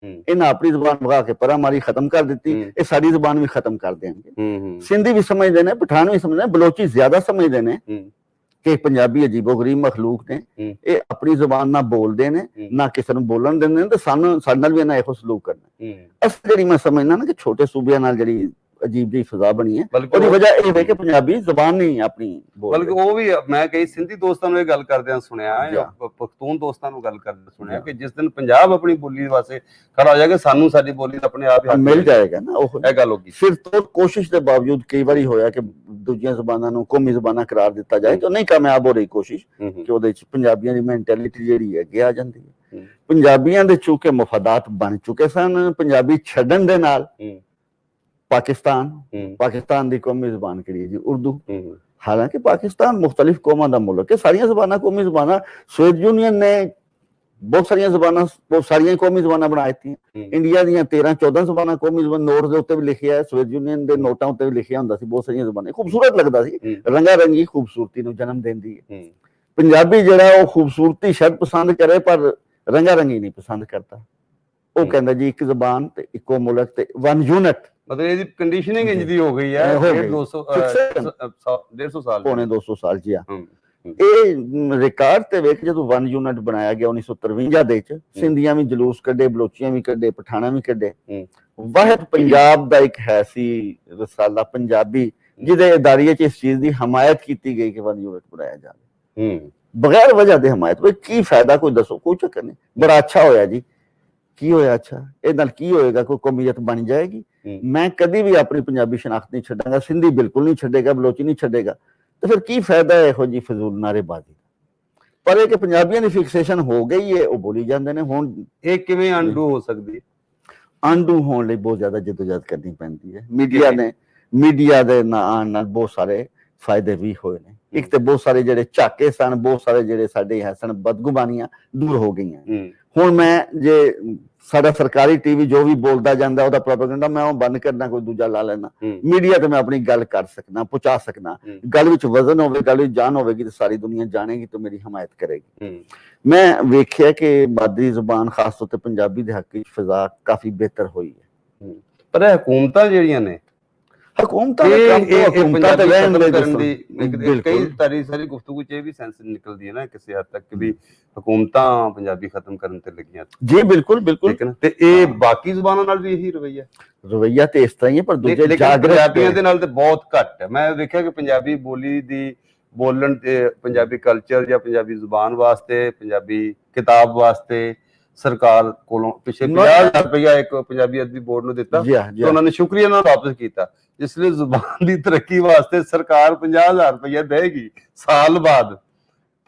ਇਹਨਾਂ ਆਪਣੀ ਜ਼ੁਬਾਨ ਵਗਾ ਕੇ ਪਰਾਮਾਰੀ ਖਤਮ ਕਰ ਦਿੱਤੀ, ਇਹ ਸਾਡੀ ਜ਼ੁਬਾਨ ਵੀ ਖਤਮ ਕਰ ਦੇਣਗੇ। ਸਿੰਧੀ ਵੀ ਸਮਝਦੇ ਨੇ, ਪਠਾਨ ਵੀ ਸਮਝਦੇ ਨੇ, ਬਲੋਚੀ ਜ਼ਿਆਦਾ ਸਮਝਦੇ ਨੇ ਕਿ ਪੰਜਾਬੀ ਅਜੀਬੋ ਗਰੀਬ ਮਖਲੂਕ ਨੇ, ਇਹ ਆਪਣੀ ਜ਼ੁਬਾਨ ਨਾਲ ਬੋਲਦੇ ਨੇ, ਨਾ ਕਿਸੇ ਨੂੰ ਬੋਲਣ ਦਿੰਦੇ ਨੇ, ਤੇ ਸਾਡੇ ਨਾਲ ਵੀ ਇਹਨਾਂ ਇਹੋ ਸਲੂਕ ਕਰਨਾ। ਅਸਲ ਜਿਹੜੀ ਮੈਂ ਸਮਝਦਾ ਨਾ ਕਿ ਛੋਟੇ ਸੂਬਿਆਂ ਨਾਲ ਜਿਹੜੀ ਅਜੀਬ ਜਿਹੀ ਫਜ਼ਾ ਬਣੀ ਹੈ, ਉਹਦੀ ਵਜ੍ਹਾ ਇਹ ਹੈ ਕਿ ਪੰਜਾਬੀ ਜ਼ੁਬਾਨ ਨਹੀਂ ਆਪਣੀ ਬੋਲਦੇ। ਬਲਕਿ ਉਹ ਵੀ ਮੈਂ ਕਈ ਸਿੰਧੀ ਦੋਸਤਾਂ ਨੂੰ ਇਹ ਗੱਲ ਕਰਦਿਆਂ ਸੁਣਿਆ, ਪਖਤੂਨ ਦੋਸਤਾਂ ਨੂੰ ਗੱਲ ਕਰਦੇ ਸੁਣਿਆ ਕਿ ਜਿਸ ਦਿਨ ਪੰਜਾਬ ਆਪਣੀ ਬੋਲੀ ਵਾਸਤੇ ਖੜਾ ਹੋ ਜਾਏਗਾ, ਸਾਨੂੰ ਸਾਡੀ ਬੋਲੀ ਦਾ ਆਪਣੇ ਆਪ ਹੀ ਮਿਲ ਜਾਏਗਾ ਨਾ। ਉਹ ਇਹ ਗੱਲ ਹੋਗੀ। ਸਿਰ ਤੋਂ ਕੋਸ਼ਿਸ਼ ਦੇ ਬਾਵਜੂਦ ਕਈ ਵਾਰੀ ਹੋਇਆ ਕਿ ਦੂਜੀਆਂ ਜ਼ੁਬਾਨਾਂ ਨੂੰ ਕੌਮੀ ਜ਼ੁਬਾਨਾਂ ਕਰਾਰ ਦਿੱਤਾ ਜਾਏ, ਤਾਂ ਨਹੀਂ ਕਾਮਯਾਬ ਹੋ ਰਹੀ ਕੋਸ਼ਿਸ਼ ਕਿ ਉਹਦੇ ਚ ਪੰਜਾਬੀਆਂ ਦੀ ਮੈਂਟੈਲਿਟੀ ਜਿਹੜੀ ਅੱਗੇ ਆ ਜਾਂਦੀ ਹੈ। ਪੰਜਾਬੀਆਂ ਦੇ ਚੂਕੇ ਮਫਾਦਾਤ ਬਣ ਚੁੱਕੇ ਸਨ, ਪੰਜਾਬੀ ਛੱਡਣ ਦੇ ਨਾਲ ਪਾਕਿਸਤਾਨ ਦੀ ਕੌਮੀ ਜ਼ੁਬਾਨ ਕਿਹੜੀ ਹੈ ਜੀ? ਉਰਦੂ। ਹਾਲਾਂਕਿ ਪਾਕਿਸਤਾਨ ਮੁਖਤਲਿਫ ਕੌਮਾਂ ਦਾ ਮੁਲਕ ਹੈ, ਸਾਰੀਆਂ ਜ਼ੁਬਾਨਾਂ ਕੌਮੀ ਜ਼ੁਬਾਨਾਂ, ਸੋਵੀਅਤ ਯੂਨੀਅਨ ਨੇ ਬਹੁਤ ਸਾਰੀਆਂ ਜ਼ੁਬਾਨਾਂ, ਬਹੁਤ ਸਾਰੀਆਂ ਕੌਮੀ ਜ਼ੁਬਾਨਾਂ ਬਣਾ ਦਿੱਤੀਆਂ। ਇੰਡੀਆ ਦੀਆਂ 13-14 ਜ਼ੁਬਾਨਾਂ ਕੌਮੀ ਜ਼ੁਬਾਨ, ਨੋਟ ਦੇ ਉੱਤੇ ਵੀ ਲਿਖਿਆ ਹੈ, ਸੋਵੀਅਤ ਯੂਨੀਅਨ ਦੇ ਨੋਟਾਂ ਉੱਤੇ ਵੀ ਲਿਖਿਆ ਹੁੰਦਾ ਸੀ ਬਹੁਤ ਸਾਰੀਆਂ ਜ਼ੁਬਾਨਾਂ। ਖੂਬਸੂਰਤ ਲੱਗਦਾ ਸੀ, ਰੰਗਾ ਰੰਗੀ ਖੂਬਸੂਰਤੀ ਨੂੰ ਜਨਮ ਦਿੰਦੀ ਹੈ। ਪੰਜਾਬੀ ਜਿਹੜਾ ਉਹ ਖੂਬਸੂਰਤੀ ਸ਼ਾਇਦ ਪਸੰਦ ਕਰੇ ਪਰ ਰੰਗਾ ਰੰਗੀ ਨਹੀਂ ਪਸੰਦ ਕਰਦਾ। ਉਹ ਕਹਿੰਦਾ ਜੀ ਇੱਕ ਜ਼ੁਬਾਨ ਤੇ ਇੱਕੋ ਮੁਲਕ ਤੇ 1 ਯੂਨਿਟ। ਮਤਲਬ ਇਹਦੀ ਕੰਡੀਸ਼ਨਿੰਗ ਇੰਜ ਦੀ ਹੋ ਗਈ ਹੈ 150 ਸਾਲ, ਪੌਣੇ 200 ਸਾਲ ਜੀ। ਇਹ ਰਿਕਾਰਡ ਤੇ ਵੇਖ ਜਦੋਂ 1 ਯੂਨਿਟ ਬਣਾਇਆ ਗਿਆ 1953 ਦੇ ਵਿੱਚ, ਸਿੰਧੀਆਂ ਵੀ ਜਲੂਸ ਕੱਢੇ, ਬਲੋਚੀਆਂ ਵੀ ਕੱਢੇ, ਪਠਾਣਾ ਵੀ ਕੱਢੇ। ਵਾਹਿਦ ਪੰਜਾਬ ਦਾ ਇੱਕ ਹੈ ਸੀ ਰਸਾਲਾ ਪੰਜਾਬੀ, ਜਿਹਦੇ ਇਦਾਰੀਏ ਚ ਇਸ ਚੀਜ਼ ਦੀ ਹਮਾਇਤ ਕੀਤੀ ਗਈ ਕਿ 1 ਯੂਨਿਟ ਬਣਾਇਆ ਜਾਵੇ ਬਗੈਰ ਵਜ੍ਹਾ ਦੇ ਹਮਾਇਤ। ਕੀ ਫਾਇਦਾ ਕੋਈ ਦੱਸੋ? ਕੋਈ ਚੱਕਰ ਨਹੀਂ, ਬੜਾ ਅੱਛਾ ਹੋਇਆ ਜੀ। ਕੀ ਹੋਇਆ? ਅੱਛਾ, ਇਹ ਨਾਲ ਕੀ ਹੋਏਗਾ? ਕੋਈ ਕੌਮੀਅਤ ਬਣ ਜਾਏਗੀ? ਮੈਂ ਕਦੀ ਵੀ ਆਪਣੀ ਪੰਜਾਬੀ ਸ਼ਨਾਖਤ ਨਹੀਂ ਛੱਡਾਂਗਾ, ਸਿੰਧੀ ਬਿਲਕੁਲ ਨਹੀਂ ਛੱਡੇਗਾ, ਬਲੋਚੀ ਨਹੀਂ ਛੱਡੇਗਾ। ਤੇ ਫਿਰ ਕੀ ਫਾਇਦਾ ਹੈ ਇਹੋ ਜੀ ਫਜ਼ੂਲ ਨਾਅਰੇਬਾਜ਼ੀ? ਪਰ ਇਹ ਕਿ ਪੰਜਾਬੀਆਂ ਦੀ ਫਿਕਸੇਸ਼ਨ ਹੋ ਗਈ ਹੈ, ਉਹ ਬੋਲੀ ਜਾਂਦੇ ਨੇ। ਹੁਣ ਇਹ ਕਿਵੇਂ ਅਨਡੂ ਹੋ ਸਕਦੀ ਹੈ? ਅਨਡੂ ਹੋਣ ਲਈ ਬਹੁਤ ਜ਼ਿਆਦਾ ਜਦੋਜਹਿਦ ਕਰਨੀ ਪੈਂਦੀ ਹੈ। ਮੀਡੀਆ ਦੇ ਆਉਣ ਨਾਲ ਬਹੁਤ ਸਾਰੇ ਫਾਇਦੇ ਵੀ ਹੋਏ ਨੇ। ਇੱਕ ਤੇ ਬਹੁਤ ਸਾਰੇ ਜਿਹੜੇ ਝਾਕੇ ਸਨ, ਬਹੁਤ ਸਾਰੇ ਜਿਹੜੇ ਸਾਡੇ ਹੈ ਸਨ ਬਦਗੁਮਾਨੀਆਂ ਦੂਰ ਹੋ ਗਈਆਂ। ਹੁਣ ਮੈਂ ਜੇ ਸਾਡਾ ਸਰਕਾਰੀ ਟੀਵੀ ਜੋ ਵੀ ਬੋਲਦਾ ਜਾਂਦਾ ਉਹਦਾ ਪ੍ਰੋਪੇਗੈਂਡਾ ਮੈਂ ਉਹ ਬੰਦ ਕਰਨਾ, ਕੋਈ ਦੂਜਾ ਲਾ ਲੈਣਾ। ਮੀਡੀਆ ਤੇ ਮੈਂ ਆਪਣੀ ਗੱਲ ਕਰ ਸਕਣਾ, ਪਹੁੰਚਾ ਸਕਣਾ। ਗੱਲ ਵਿੱਚ ਵਜ਼ਨ ਹੋਵੇ, ਗੱਲ ਵਿੱਚ ਜਾਨ ਹੋਵੇਗੀ ਤੇ ਸਾਰੀ ਦੁਨੀਆ ਜਾਣੇਗੀ ਤੇ ਮੇਰੀ ਹਮਾਇਤ ਕਰੇਗੀ। ਮੈਂ ਵੇਖਿਆ ਕਿ ਮਾਦਰੀ ਜ਼ੁਬਾਨ ਖਾਸ ਤੌਰ ਤੇ ਪੰਜਾਬੀ ਦੇ ਹੱਕ ਵਿੱਚ ਫਿਜ਼ਾ ਕਾਫੀ ਬਿਹਤਰ ਹੋਈ ਹੈ। ਪਰ ਇਹ ਹਕੂਮਤਾਂ ਜਿਹੜੀਆਂ ਨੇ, ਹਕੂਮਤਾਂ ਕਈ ਸਾਰੀ ਗੁਫ਼ਤਗੂ ਚ ਇਹ ਵੀ ਸੈਂਸ ਨਿਕਲਦੀ ਹੈ ਨਾ ਕਿਸੇ ਹੱਦ ਤੱਕ ਵੀ ਹਕੂਮਤਾਂ ਪੰਜਾਬੀ ਖਤਮ ਕਰਨ ਤੇ ਲੱਗੀਆਂ। ਜੀ ਬਿਲਕੁਲ ਬਿਲਕੁਲ। ਤੇ ਇਹ ਬਾਕੀ ਜ਼ੁਬਾਨਾਂ ਨਾਲ ਵੀ ਇਹੀ ਰਵੱਈਆ ਤੇ ਇਸ ਤਰ੍ਹਾਂ ਹੀ ਹੈ, ਪਰ ਦੂਜੇ ਪੰਜਾਬੀਆਂ ਦੇ ਨਾਲ ਤੇ ਬਹੁਤ ਘੱਟ ਹੈ। ਮੈਂ ਵੇਖਿਆ ਕਿ ਪੰਜਾਬੀ ਬੋਲੀ ਦੀ ਬੋਲਣ ਤੇ ਪੰਜਾਬੀ ਕਲਚਰ ਜਾਂ ਪੰਜਾਬੀ ਜ਼ੁਬਾਨ ਵਾਸਤੇ, ਪੰਜਾਬੀ ਕਿਤਾਬ ਵਾਸਤੇ ਸਰਕਾਰ ਕੋਲੋਂ ਪਿਛੇ 50,000 ਰੁਪਇਆ ਇੱਕ ਪੰਜਾਬੀ ਅਦਬੀ ਬੋਰਡ ਨੂੰ ਦਿੱਤਾ ਤੇ ਉਹਨਾਂ ਨੇ ਸ਼ੁਕਰੀਆ ਨਾਲ ਵਾਪਸ ਕੀਤਾ। ਜਿਸ ਲਈ ਜ਼ੁਬਾਨ ਦੀ ਤਰੱਕੀ ਵਾਸਤੇ ਸਰਕਾਰ 50,000 ਰੁਪਇਆ ਦੇਗੀ ਸਾਲ ਬਾਅਦ,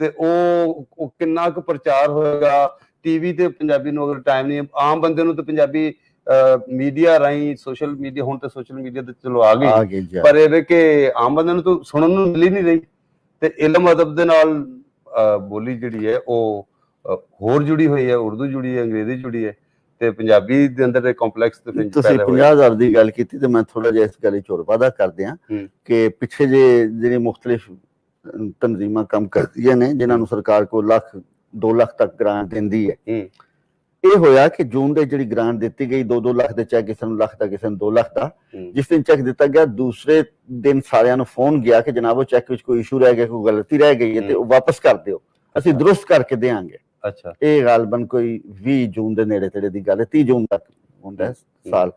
ਤੇ ਉਹ ਕਿੰਨਾ ਕੁ ਪ੍ਰਚਾਰ ਹੋਏਗਾ ਟੀਵੀ ਤੇ ਪੰਜਾਬੀ ਨੂੰ ਅਗਰ ਟਾਈਮ ਨਹੀਂ, ਆਮ ਬੰਦੇ ਨੂੰ ਤੇ ਪੰਜਾਬੀ ਮੀਡੀਆ ਰਾਹੀਂ, ਸੋਸ਼ਲ ਮੀਡੀਆ, ਹੁਣ ਤੇ ਸੋਸ਼ਲ ਮੀਡੀਆ ਤੇ ਚਲੋ ਆ ਗਈ, ਪਰ ਇਹ ਕਿ ਆਮ ਬੰਦੇ ਨੂੰ ਤਾਂ ਸੁਣਨ ਨੂੰ ਮਿਲ ਹੀ ਨਹੀਂ ਰਹੀ। ਤੇ ਇਲਮ ਅਦਬ ਦੇ ਨਾਲ ਬੋਲੀ ਜਿਹੜੀ ਹੈ ਉਹ ਹੋਰ ਜੁੜੀ ਹੋਈ ਹੈ, ਉਰਦੂ ਜੁੜੀ ਹੈ, ਅੰਗਰੇਜ਼ੀ ਜੁੜੀ ਹੈ, ਤੇ ਪੰਜਾਬੀ ਦੇ ਅੰਦਰ ਕੰਪਲੈਕਸ ਤੇ ਤੁਸੀਂ 50,000 ਦੀ ਗੱਲ ਕੀਤੀ ਤੇ ਮੈਂ ਥੋੜਾ ਜਿਹਾ ਇਸ ਗੱਲ ਵਿੱਚ ਹੋਰ ਵਾਧਾ ਕਰਦੇ ਹਾਂ ਕਿ ਪਿੱਛੇ ਜਿਹੜੀ ਮੁਖਤਲਿਫ ਤਨਜ਼ੀਮਾਂ ਕੰਮ ਕਰਦੀਆਂ ਨੇ ਜਿਨ੍ਹਾਂ ਨੂੰ ਸਰਕਾਰ ਕੋਲ ਲੱਖ 2 ਲੱਖ ਤੱਕ ਗ੍ਰਾਂਟ ਦਿੰਦੀ ਹੈ, ਇਹ ਹੋਇਆ ਕਿ ਜੂਨ ਦੇ ਜਿਹੜੀ ਗ੍ਰਾਂਟ ਦਿੱਤੀ ਗਈ 2-2 ਲੱਖ ਦੇ ਚੈੱਕ ਕਿਸੇ ਨੂੰ ਲੱਖ ਦਾ, ਕਿਸੇ ਨੂੰ 2 ਲੱਖ ਦਾ, ਜਿਸ ਦਿਨ ਚੈੱਕ ਦਿੱਤਾ ਗਿਆ ਦੂਸਰੇ ਦਿਨ ਸਾਰਿਆਂ ਨੂੰ ਫੋਨ ਗਿਆ ਕਿ ਜਨਾਬ ਉਹ ਚੈੱਕ ਵਿੱਚ ਕੋਈ ਇਸ਼ੂ ਰਹਿ ਗਿਆ, ਕੋਈ ਗਲਤੀ ਰਹਿ ਗਈ ਹੈ ਤੇ ਉਹ ਵਾਪਸ ਕਰ ਦਿਓ, ਅਸੀਂ ਦਰੁਸਤ ਕਰਕੇ ਦੇਵਾਂਗੇ। ਅੱਛਾ, ਇਹ ਗਾਲਬਨ ਕੋਈ 20 ਜੂਨ ਦੇ ਨੇੜੇ ਤੇੜੇ ਦੀ ਗੱਲ ਹੈ, 30 ਜੂਨ ਤੱਕ ਹੁੰਦਾ ਸਾਲ।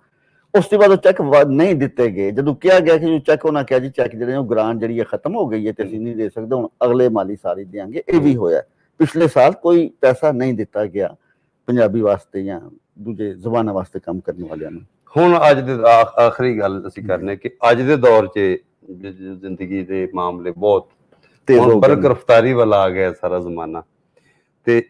ਉਸ ਤੋਂ ਬਾਅਦ ਉਹ ਚੈੱਕ ਨਹੀਂ ਦਿੱਤੇ ਗਏ। ਜਦੋਂ ਕਿਹਾ ਗਿਆ ਕਿ ਜੋ ਚੈੱਕ, ਉਹਨਾਂ ਕਿਹਾ ਜੀ ਚੈੱਕ ਜਿਹੜੇ ਉਹ ਗ੍ਰਾਂਟ ਜਿਹੜੀ ਹੈ ਖਤਮ ਹੋ ਗਈ ਹੈ ਤੇ ਅਸੀਂ ਨਹੀਂ ਦੇ ਸਕਦੇ, ਹੁਣ ਅਗਲੇ ਮਾਲੀ ਸਾਲ ਦੇਵਾਂਗੇ। ਇਹ ਵੀ ਹੋਇਆ। ਪਿਛਲੇ ਸਾਲ ਕੋਈ ਪੈਸਾ ਨਹੀਂ ਦਿੱਤਾ ਗਿਆ ਪੰਜਾਬੀ ਵਾਸਤੇ ਜਾਂ ਦੂਜੇ ਜ਼ੁਬਾਨਾਂ ਵਾਸਤੇ ਕੰਮ ਕਰਨ ਵਾਲਿਆਂ ਨੂੰ। ਹੁਣ ਅੱਜ ਦੇ ਆਖਰੀ ਗੱਲ ਅਸੀਂ ਕਰਨੇ ਕਿ ਅੱਜ ਦੇ ਦੌਰ 'ਚ ਜ਼ਿੰਦਗੀ ਦੇ ਮਾਮਲੇ ਬਹੁਤ ਬਰਕ ਰਫਤਾਰੀ ਵਾਲਾ ਆ ਗਿਆ ਸਾਰਾ ਜ਼ਮਾਨਾ, ਤੇ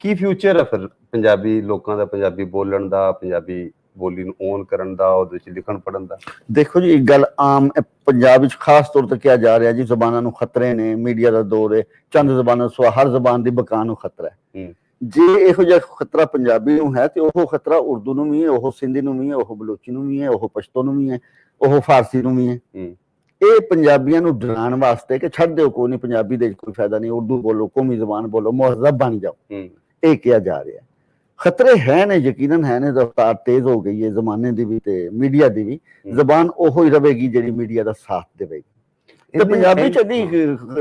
ਕੀ ਫਿਊਚਰ ਹੈ ਫਿਰ ਪੰਜਾਬੀ ਲੋਕਾਂ ਦਾ, ਪੰਜਾਬੀ ਬੋਲਣ ਦਾ, ਪੰਜਾਬੀ ਬੋਲੀ ਨੂੰ ਓਨ ਕਰਨ ਦਾ, ਉਹਦੇ ਵਿੱਚ ਲਿਖਣ ਪੜ੍ਹਨ ਦਾ? ਦੇਖੋ ਜੀ, ਇੱਕ ਗੱਲ ਆਮ ਪੰਜਾਬ ਵਿੱਚ ਖਾਸ ਤੌਰ ਤੇ ਕਿਹਾ ਜਾ ਰਿਹਾ ਜੀ ਜ਼ਬਾਨਾਂ ਨੂੰ ਖਤਰੇ ਨੇ, ਮੀਡੀਆ ਦਾ ਦੌਰ ਹੈ, ਚੰਦ ਜ਼ਬਾਨਾਂ ਸਵਾ ਹਰ ਜ਼ਬਾਨ ਦੀ ਬਕਾ ਨੂੰ ਖਤਰਾ ਹੈ। ਜੇ ਇਹੋ ਜਿਹਾ ਖਤਰਾ ਪੰਜਾਬੀ ਨੂੰ ਹੈ ਤੇ ਉਹ ਖਤਰਾ ਉਰਦੂ ਨੂੰ ਵੀ ਹੈ, ਉਹ ਸਿੰਧੀ ਨੂੰ ਵੀ ਹੈ, ਉਹ ਬਲੋਚੀ ਨੂੰ ਵੀ ਹੈ, ਉਹ ਪਸ਼ਤੋ ਨੂੰ ਵੀ ਹੈ, ਉਹ ਫਾਰਸੀ ਨੂੰ ਵੀ ਹੈ। ਇਹ ਪੰਜਾਬੀਆਂ ਨੂੰ ਡਰਾਉਣ ਵਾਸਤੇ ਕਿ ਛੱਡ ਦਿਓ, ਕੋਈ ਨਹੀਂ, ਪੰਜਾਬੀ ਦੇ ਕੋਈ ਫਾਇਦਾ ਨਹੀਂ, ਉਰਦੂ ਬੋਲੋ, ਕੌਮੀ ਜ਼ਬਾਨ ਬੋਲੋ, ਮੁਹੱਜ਼ਬ ਬਣ ਜਾਓ, ਇਹ ਕਿਹਾ ਜਾ ਰਿਹਾ। ਖਤਰੇ ਹੈ ਨੇ, ਯਕੀਨਨ ਹੈ ਨੇ। ਰਫਤਾਰ ਤੇਜ਼ ਹੋ ਗਈ ਹੈ ਜ਼ਮਾਨੇ ਦੀ ਵੀ ਤੇ ਮੀਡੀਆ ਦੀ ਵੀ। ਜ਼ਬਾਨ ਉਹੋ ਹੀ ਰਹੇਗੀ ਜਿਹੜੀ ਮੀਡੀਆ ਦਾ ਸਾਥ ਦੇਵੇਗੀ। ਤੇ ਪੰਜਾਬੀ ਚ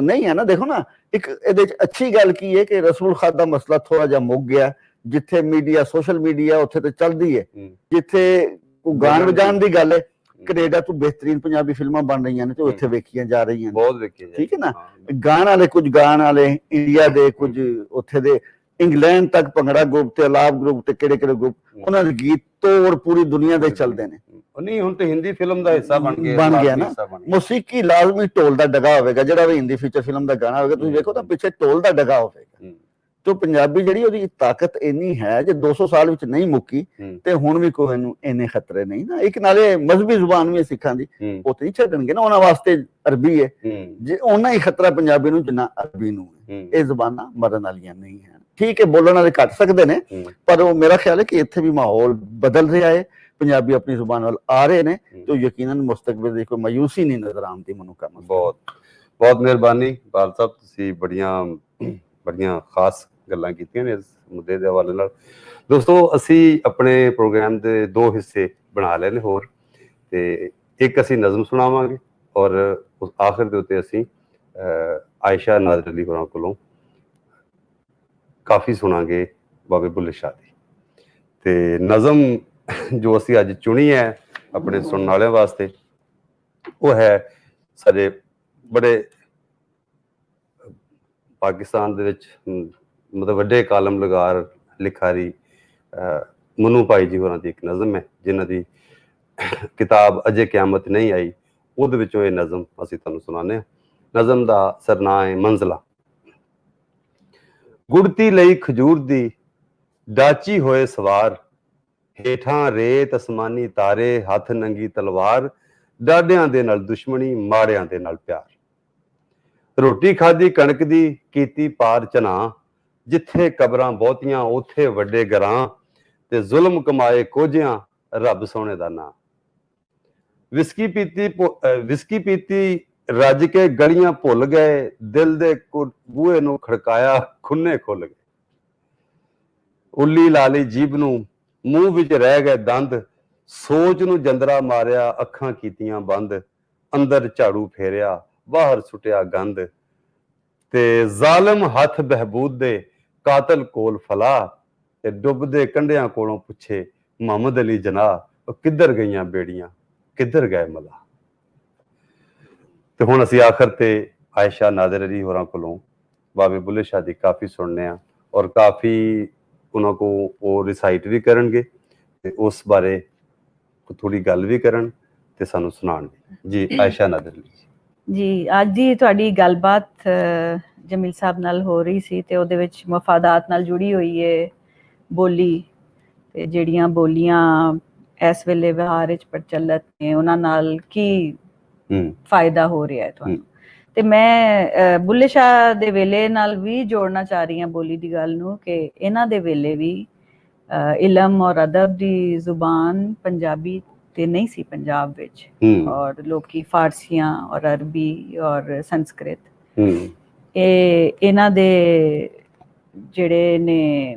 ਨਹੀਂ ਹੈ ਨਾ। ਦੇਖੋ ਨਾ, ਇੱਕ ਇਹਦੇ ਚ ਅੱਛੀ ਗੱਲ ਕੀ ਹੈ ਕਿ ਰਸੂਲ ਖਾਦ ਦਾ ਮਸਲਾ ਥੋੜਾ ਜਿਹਾ ਮੁੱਕ ਗਿਆ। ਜਿੱਥੇ ਮੀਡੀਆ, ਸੋਸ਼ਲ ਮੀਡੀਆ, ਉੱਥੇ ਤੇ ਚੱਲਦੀ ਹੈ। ਜਿੱਥੇ ਕੋਈ ਗਾਣ ਵਜਾਣ ਦੀ ਗੱਲ ਹੈ, ਕੈਨੇਡਾ ਤੋਂ ਬਿਹਤਰੀਨ ਪੰਜਾਬੀ ਫਿਲਮਾਂ ਬਣ ਰਹੀਆਂ ਨੇ ਤੇ ਉੱਥੇ ਵੇਖੀਆਂ ਜਾ ਰਹੀਆਂ ਨੇ, ਬਹੁਤ ਵੇਖੀਆਂ, ਠੀਕ ਹੈ ਨਾ। ਕੁਝ ਗਾਣ ਵਾਲੇ ਇੰਡੀਆ ਦੇ, ਕੁਝ ਉੱਥੇ ਦੇ, ਇੰਗਲੈਂਡ ਤੱਕ ਭੰਗੜਾ ਗਰੁੱਪ ਤੇ ਅਲਾਪ ਗਰੁੱਪ ਤੇ ਕਿਹੜੇ ਗਰੁੱਪ, ਉਹਨਾਂ ਦੇ ਗੀਤ ਤੋੜ ਪੂਰੀ ਦੁਨੀਆ ਦੇ ਚੱਲਦੇ ਨੇ। ਨਹੀਂ, ਹੁਣ ਤੇ ਹਿੰਦੀ ਫਿਲਮ ਦਾ ਹਿੱਸਾ ਬਣ ਗਿਆ ਨਾ। ਮੌਸੀਕੀ ਲਾਜ਼ਮੀ ਢੋਲ ਦਾ ਡਗਾ ਹੋਵੇਗਾ। ਜਿਹੜਾ ਵੀ ਹਿੰਦੀ ਫੀਚਰ ਫਿਲਮ ਦਾ ਗਾਣਾ ਹੋਵੇਗਾ, ਤੁਸੀਂ ਵੇਖੋ ਤਾਂ ਪਿੱਛੇ ਢੋਲ ਦਾ ਡਗਾ ਹੋਵੇਗਾ। ਤੇ ਪੰਜਾਬੀ ਜਿਹੜੀ ਉਹਦੀ ਤਾਕਤ ਇੰਨੀ ਹੈ ਜੇ 200 ਸਾਲ ਵਿੱਚ ਨਹੀਂ ਮੁੱਕੀ ਤੇ ਹੁਣ ਵੀ ਕੋਈ ਇਹਨੂੰ ਇੰਨੇ ਖਤਰੇ ਨਹੀਂ ਨਾ। ਇੱਕ ਨਾਲੇ ਮਜ਼ਹਬੀ ਜ਼ੁਬਾਨ ਵੀ ਸਿੱਖਾਂ ਦੀ, ਉਹ ਤੇ ਨਹੀਂ ਛੱਡਣਗੇ ਨਾ, ਉਹਨਾਂ ਵਾਸਤੇ ਅਰਬੀ ਹੈ, ਜੇ ਉਹਨਾਂ ਹੀ ਖਤਰਾ ਪੰਜਾਬੀ ਨੂੰ ਜਿੰਨਾ ਅਰਬੀ ਨੂੰ ਹੈ। ਇਹ ਜ਼ੁਬਾਨਾਂ ਮਰਨ ਵਾਲੀਆਂ ਨਹੀਂ ਹਨ। ਠੀਕ ਹੈ, ਬੋਲਣ ਵਾਲੇ ਘੱਟ ਸਕਦੇ ਨੇ, ਪਰ ਉਹ ਮੇਰਾ ਖਿਆਲ ਹੈ ਕਿ ਇੱਥੇ ਵੀ ਮਾਹੌਲ ਬਦਲ ਰਿਹਾ ਹੈ, ਪੰਜਾਬੀ ਆਪਣੀ ਜ਼ੁਬਾਨ ਵੱਲ ਆ ਰਹੇ ਨੇ, ਤੇ ਯਕੀਨਨ ਮੁਸਤਕਬਲ ਦੀ ਕੋਈ ਮਾਯੂਸੀ ਨਹੀਂ ਨਜ਼ਰ ਆਉਂਦੀ ਮੈਨੂੰ। ਕੰਮ ਬਹੁਤ ਬਹੁਤ ਮਿਹਰਬਾਨੀ ਬਾਲ ਸਾਹਿਬ, ਤੁਸੀਂ ਬੜੀਆਂ ਖਾਸ ਗੱਲਾਂ ਕੀਤੀਆਂ ਨੇ ਇਸ ਮੁੱਦੇ ਦੇ ਹਵਾਲੇ ਨਾਲ। ਦੋਸਤੋ, ਅਸੀਂ ਆਪਣੇ ਪ੍ਰੋਗਰਾਮ ਦੇ 2 ਹਿੱਸੇ ਬਣਾ ਲਏ ਨੇ ਹੋਰ, ਤੇ ਇੱਕ ਅਸੀਂ ਨਜ਼ਮ ਸੁਣਾਵਾਂਗੇ ਔਰ ਉਸ ਆਖਿਰ ਦੇ ਉੱਤੇ ਅਸੀਂ ਆਇਸ਼ਾ ਨਾਦਰ ਅਲੀ ਹੋਰਾਂ ਕੋਲੋਂ ਕਾਫੀ ਸੁਣਾਂਗੇ ਬਾਬੇ ਬੁੱਲੇ ਸ਼ਾਹ ਦੀ। ਤੇ ਨਜ਼ਮ ਜੋ ਅਸੀਂ ਅੱਜ ਚੁਣੀ ਹੈ ਆਪਣੇ ਸੁਣਨ ਵਾਲਿਆਂ ਵਾਸਤੇ, ਉਹ ਹੈ ਸਾਡੇ ਬੜੇ ਪਾਕਿਸਤਾਨ ਦੇ ਵਿੱਚ ਮਤਲਬ ਵੱਡੇ ਕਾਲਮ ਲਗਾਰ ਲਿਖਾਰੀ ਮਨੂ ਭਾਈ ਜੀ ਹੋਰਾਂ ਦੀ ਇੱਕ ਨਜ਼ਮ ਹੈ ਜਿਨ੍ਹਾਂ ਦੀ ਕਿਤਾਬ ਅਜੇ ਕਿਆਮਤ ਨਹੀਂ ਆਈ, ਉਹਦੇ ਵਿੱਚੋਂ ਇਹ ਨਜ਼ਮ ਅਸੀਂ ਤੁਹਾਨੂੰ ਸੁਣਾਉਂਦੇ ਹਾਂ। ਨਜ਼ਮ ਦਾ ਸਰਨਾਂ ਹੈ ਮੰਜ਼ਲਾ। ਗੁੜਤੀ ਲਈ ਖਜੂਰ ਦੀ ਡਾਚੀ ਹੋਏ ਸਵਾਰ, ਹੇਠਾਂ ਰੇਤ ਅਸਮਾਨੀ ਤਾਰੇ, ਹੱਥ ਨੰਗੀ ਤਲਵਾਰ, ਡਾਢਿਆਂ ਦੇ ਨਾਲ ਦੁਸ਼ਮਣੀ, ਮਾੜਿਆਂ ਦੇ ਨਾਲ ਪਿਆਰ। ਰੋਟੀ ਖਾਧੀ ਕਣਕ ਦੀ ਕੀਤੀ ਪਾਰ ਚਨਾ, ਜਿੱਥੇ ਕਬਰਾਂ ਬਹੁਤੀਆਂ ਉੱਥੇ ਵੱਡੇ ਗਰਾਂ, ਤੇ ਜ਼ੁਲਮ ਕਮਾਏ ਕੋਝਿਆਂ ਰੱਬ ਸੋਹਣੇ ਦਾ ਨਾਂ। ਵਿਸਕੀ ਪੀਤੀ ਰੱਜ ਕੇ ਗਲੀਆਂ ਭੁੱਲ ਗਏ, ਦਿਲ ਦੇ ਬੂਹੇ ਨੂੰ ਖੜਕਾਇਆ ਖੁੰਨੇ ਖੁੱਲ ਗਏ। ਉੱਲੀ ਲਾ ਲਈ ਜੀਭ ਨੂੰ, ਮੂੰਹ ਵਿੱਚ ਰਹਿ ਗਏ ਦੰਦ, ਸੋਚ ਨੂੰ ਜੰਦਰਾ ਮਾਰਿਆ, ਅੱਖਾਂ ਕੀਤੀਆਂ ਬੰਦ, ਅੰਦਰ ਝਾੜੂ ਫੇਰਿਆ, ਬਾਹਰ ਸੁੱਟਿਆ ਗੰਦ, ਤੇ ਜ਼ਾਲਮ ਹੱਥ ਬਹਿਬੂਦ ਦੇ, ਕਾਤਲ ਕੋਲ ਫਲਾ, ਤੇ ਡੁੱਬਦੇ ਕੰਢਿਆਂ ਕੋਲੋਂ ਪੁੱਛੇ ਮੁਹੰਮਦ ਅਲੀ ਜਨਾਹ, ਉਹ ਕਿੱਧਰ ਗਈਆਂ ਬੇੜੀਆਂ, ਕਿੱਧਰ ਗਏ ਮਲਾ। ਤੇ ਹੁਣ ਅਸੀਂ ਆਖਰ ਤੇ ਆਇਸ਼ਾ ਨਾਦਰ ਅਲੀ ਹੋਰਾਂ ਕੋਲੋਂ ਬਾਬੇ ਬੁੱਲੇ ਸ਼ਾਹ ਦੀ ਕਾਫੀ ਸੁਣਨੇ ਆ, ਔਰ ਕਾਫੀ ਉਹਨਾਂ ਕੋ ਉਹ ਰਿਸਾਈਟ ਵੀ ਕਰਨਗੇ ਤੇ ਉਸ ਬਾਰੇ ਥੋੜੀ ਗੱਲ ਵੀ ਕਰਨ ਤੇ ਸਾਨੂੰ ਸੁਣਾਉਣਗੇ। ਜੀ ਆਇਸ਼ਾ ਨਾਦਰ ਅਲੀ ਜੀ, ਅੱਜ ਦੀ ਤੁਹਾਡੀ ਗੱਲਬਾਤ ਜਮੀਲ ਸਾਹਿਬ ਨਾਲ ਹੋ ਰਹੀ ਸੀ ਤੇ ਉਹਦੇ ਵਿੱਚ ਮਫਾਦਾਤ ਨਾਲ ਜੁੜੀ ਹੋਈ ਹੈ ਬੋਲੀ, ਤੇ ਜਿਹੜੀਆਂ ਬੋਲੀਆਂ ਇਸ ਵੇਲੇ ਵਿਹਾਰ ਵਿੱਚ ਪ੍ਰਚਲਿਤ ਨੇ ਉਹਨਾਂ ਨਾਲ ਕੀ ਫਾਇਦਾ ਹੋ ਰਿਹਾ ਹੈ ਤੁਹਾਨੂੰ। ਤੇ ਮੈਂ ਬੁੱਲੇ ਸ਼ਾਹ ਦੇ ਵੇਲੇ ਨਾਲ ਵੀ ਜੋੜਨਾ ਚਾਹ ਰਹੀ ਹਾਂ ਬੋਲੀ ਦੀ ਗੱਲ ਨੂੰ, ਕਿ ਇਹਨਾਂ ਦੇ ਵੇਲੇ ਵੀ ਇਲਮ ਔਰ ਅਦਬ ਦੀ ਜ਼ੁਬਾਨ ਪੰਜਾਬੀ ਤੇ ਨਹੀਂ ਸੀ ਪੰਜਾਬ ਵਿੱਚ, ਔਰ ਲੋਕੀ ਫਾਰਸੀਆਂ ਔਰ ਅਰਬੀ ਔਰ ਸੰਸਕ੍ਰਿਤ ਇਹਨਾਂ ਦੇ ਜਿਹੜੇ ਨੇ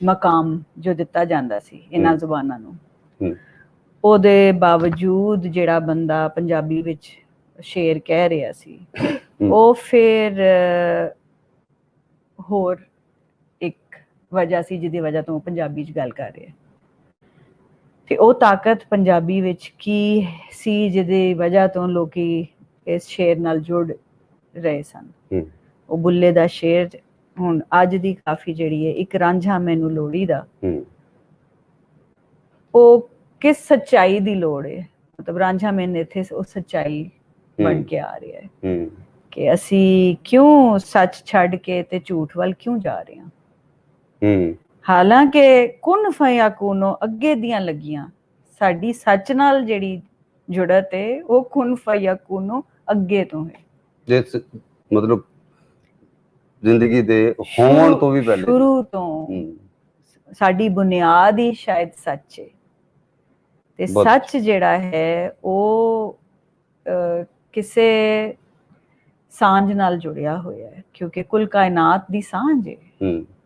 ਮਕਾਮ ਜੋ ਦਿੱਤਾ ਜਾਂਦਾ ਸੀ ਇਹਨਾਂ ਜ਼ੁਬਾਨਾਂ ਨੂੰ, ਉਹਦੇ ਬਾਵਜੂਦ ਜਿਹੜਾ ਬੰਦਾ ਪੰਜਾਬੀ ਵਿੱਚ ਸ਼ੇਰ ਕਹਿ ਰਿਹਾ ਸੀ ਉਹ ਫਿਰ ਹੋਰ ਇੱਕ ਵਜ੍ਹਾ ਸੀ ਜਿਹਦੀ ਵਜ੍ਹਾ ਤੋਂ ਪੰਜਾਬੀ 'ਚ ਗੱਲ ਕਰ ਰਿਹਾ, ਤੇ ਉਹ ਤਾਕਤ ਪੰਜਾਬੀ ਵਿੱਚ ਕੀ ਸੀ ਜਿਹਦੀ ਵਜ੍ਹਾ ਤੋਂ ਲੋਕੀ ਇਸ ਸ਼ੇਰ ਨਾਲ ਜੁੜ ਰਹੇ ਸਨ। ਉਹ ਬੁੱਲੇ ਦਾ ਸ਼ੇਰ ਹੁਣ ਅੱਜ ਦੀ ਕਾਫੀ ਜਿਹੜੀ ਹੈ, ਇੱਕ ਰਾਂਝਾ ਮੈਨੂੰ ਲੋੜੀ ਦਾ, ਉਹ ਕਿਸ ਸੱਚਾਈ ਦੀ ਲੋੜ ਹੈ, ਮਤਲਬ ਰਾਂਝਾ ਮੈਨੂੰ ਇੱਥੇ ਉਹ ਸੱਚਾਈ ਬਣ ਕੇ ਆ ਰਿਹਾ ਹੈ ਕਿ ਅਸੀਂ ਕਿਉਂ ਸੱਚ ਛੱਡ ਕੇ ਤੇ ਝੂਠ ਵੱਲ ਕਿਉਂ ਜਾ ਰਹੇ ਹਾਂ। ਹਾਲਾਂਕਿ ਕੁਨ ਫਯਕੂਨੋ ਅੱਗੇ ਦੀਆਂ ਲੱਗੀਆਂ, ਸਾਡੀ ਸੱਚ ਨਾਲ ਜਿਹੜੀ ਜੁੜਤ ਹੈ ਉਹ ਕੁਨ ਫਯਕੂਨੋ ਅੱਗੇ ਤੋਂ ਹੈ, ਜਿਸ ਮਤਲਬ ਜ਼ਿੰਦਗੀ ਦੇ ਹੋਣ ਤੋਂ ਵੀ ਪਹਿਲੇ, ਸ਼ੁਰੂ ਤੋਂ ਸਾਡੀ ਬੁਨਿਆਦ ਹੀ ਸ਼ਾਇਦ ਸੱਚ ਹੈ। ਤੇ ਸੱਚ ਜਿਹੜਾ ਹੈ ਉਹ ਕਿਸੇ ਸਾਂਝ ਨਾਲ ਜੁੜਿਆ ਹੋਇਆ ਹੈ, ਕਿਉਂਕਿ ਕੁੱਲ ਕਾਇਨਾਤ ਦੀ ਸਾਂਝ ਹੈ,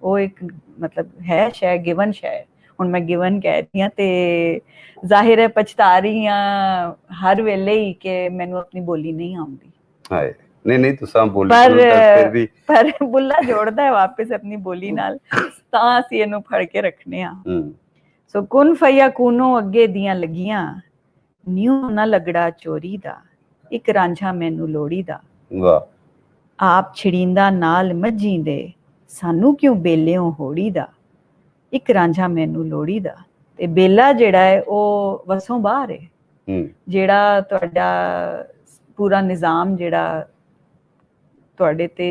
ਉਹ ਇੱਕ ਮਤਲਬ ਹੈ ਸ਼ੈ, ਗਿਵਨ ਸ਼ੈ। ਹੁਣ ਮੈਂ ਗਿਵਨ ਕਹਿ ਰਹੀ ਹਾਂ ਤੇ ਜ਼ਾਹਿਰ ਹੈ ਪਛਤਾ ਰਹੀ ਹਾਂ ਹਰ ਵੇਲੇ ਹੀ ਕਿ ਮੈਨੂੰ ਆਪਣੀ ਬੋਲੀ ਨਹੀਂ ਆਉਂਦੀ। ਹਾਏ ਨਹੀਂ ਤੁਸੀਂ ਬੋਲੀ ਫਿਰ ਵੀ ਪਰ ਬੁੱਲਾ ਜੋੜਦਾ ਹੈ ਵਾਪਸ ਆਪਣੀ ਬੋਲੀ ਨਾਲ, ਤਾਂ ਅਸੀਂ ਇਹਨੂੰ ਫੜ ਕੇ ਰੱਖਨੇ ਆ। ਸੋ ਕੁਨ ਫਯਕੂਨੋ ਅੱਗੇ ਦੀਆਂ ਲੱਗੀਆਂ, ਨਿਊ ਨਾ ਲਗੜਾ ਚੋਰੀ ਦਾ, ਇੱਕ ਰਾਂਝਾ ਮੈਨੂੰ ਲੋੜੀ ਦਾ। ਵਾਹ। ਆਪ ਛਿੜੀਂਦਾ ਨਾਲ ਮੱਝੀ ਦੇ, ਸਾਨੂੰ ਕਿਉਂ ਬੇਲਿਓ ਹੋੜੀ ਦਾ, ਇੱਕ ਰਾਂਝਾ ਮੈਨੂੰ ਲੋੜੀ ਦਾ। ਤੇ ਬੇਲਾ ਜਿਹੜਾ ਹੈ ਉਹ ਵਸੋਂ ਬਾਹਰ ਹੈ, ਜਿਹੜਾ ਤੁਹਾਡਾ ਪੂਰਾ ਨਿਜ਼ਾਮ ਜਿਹੜਾ ਤੁਹਾਡੇ ਤੇ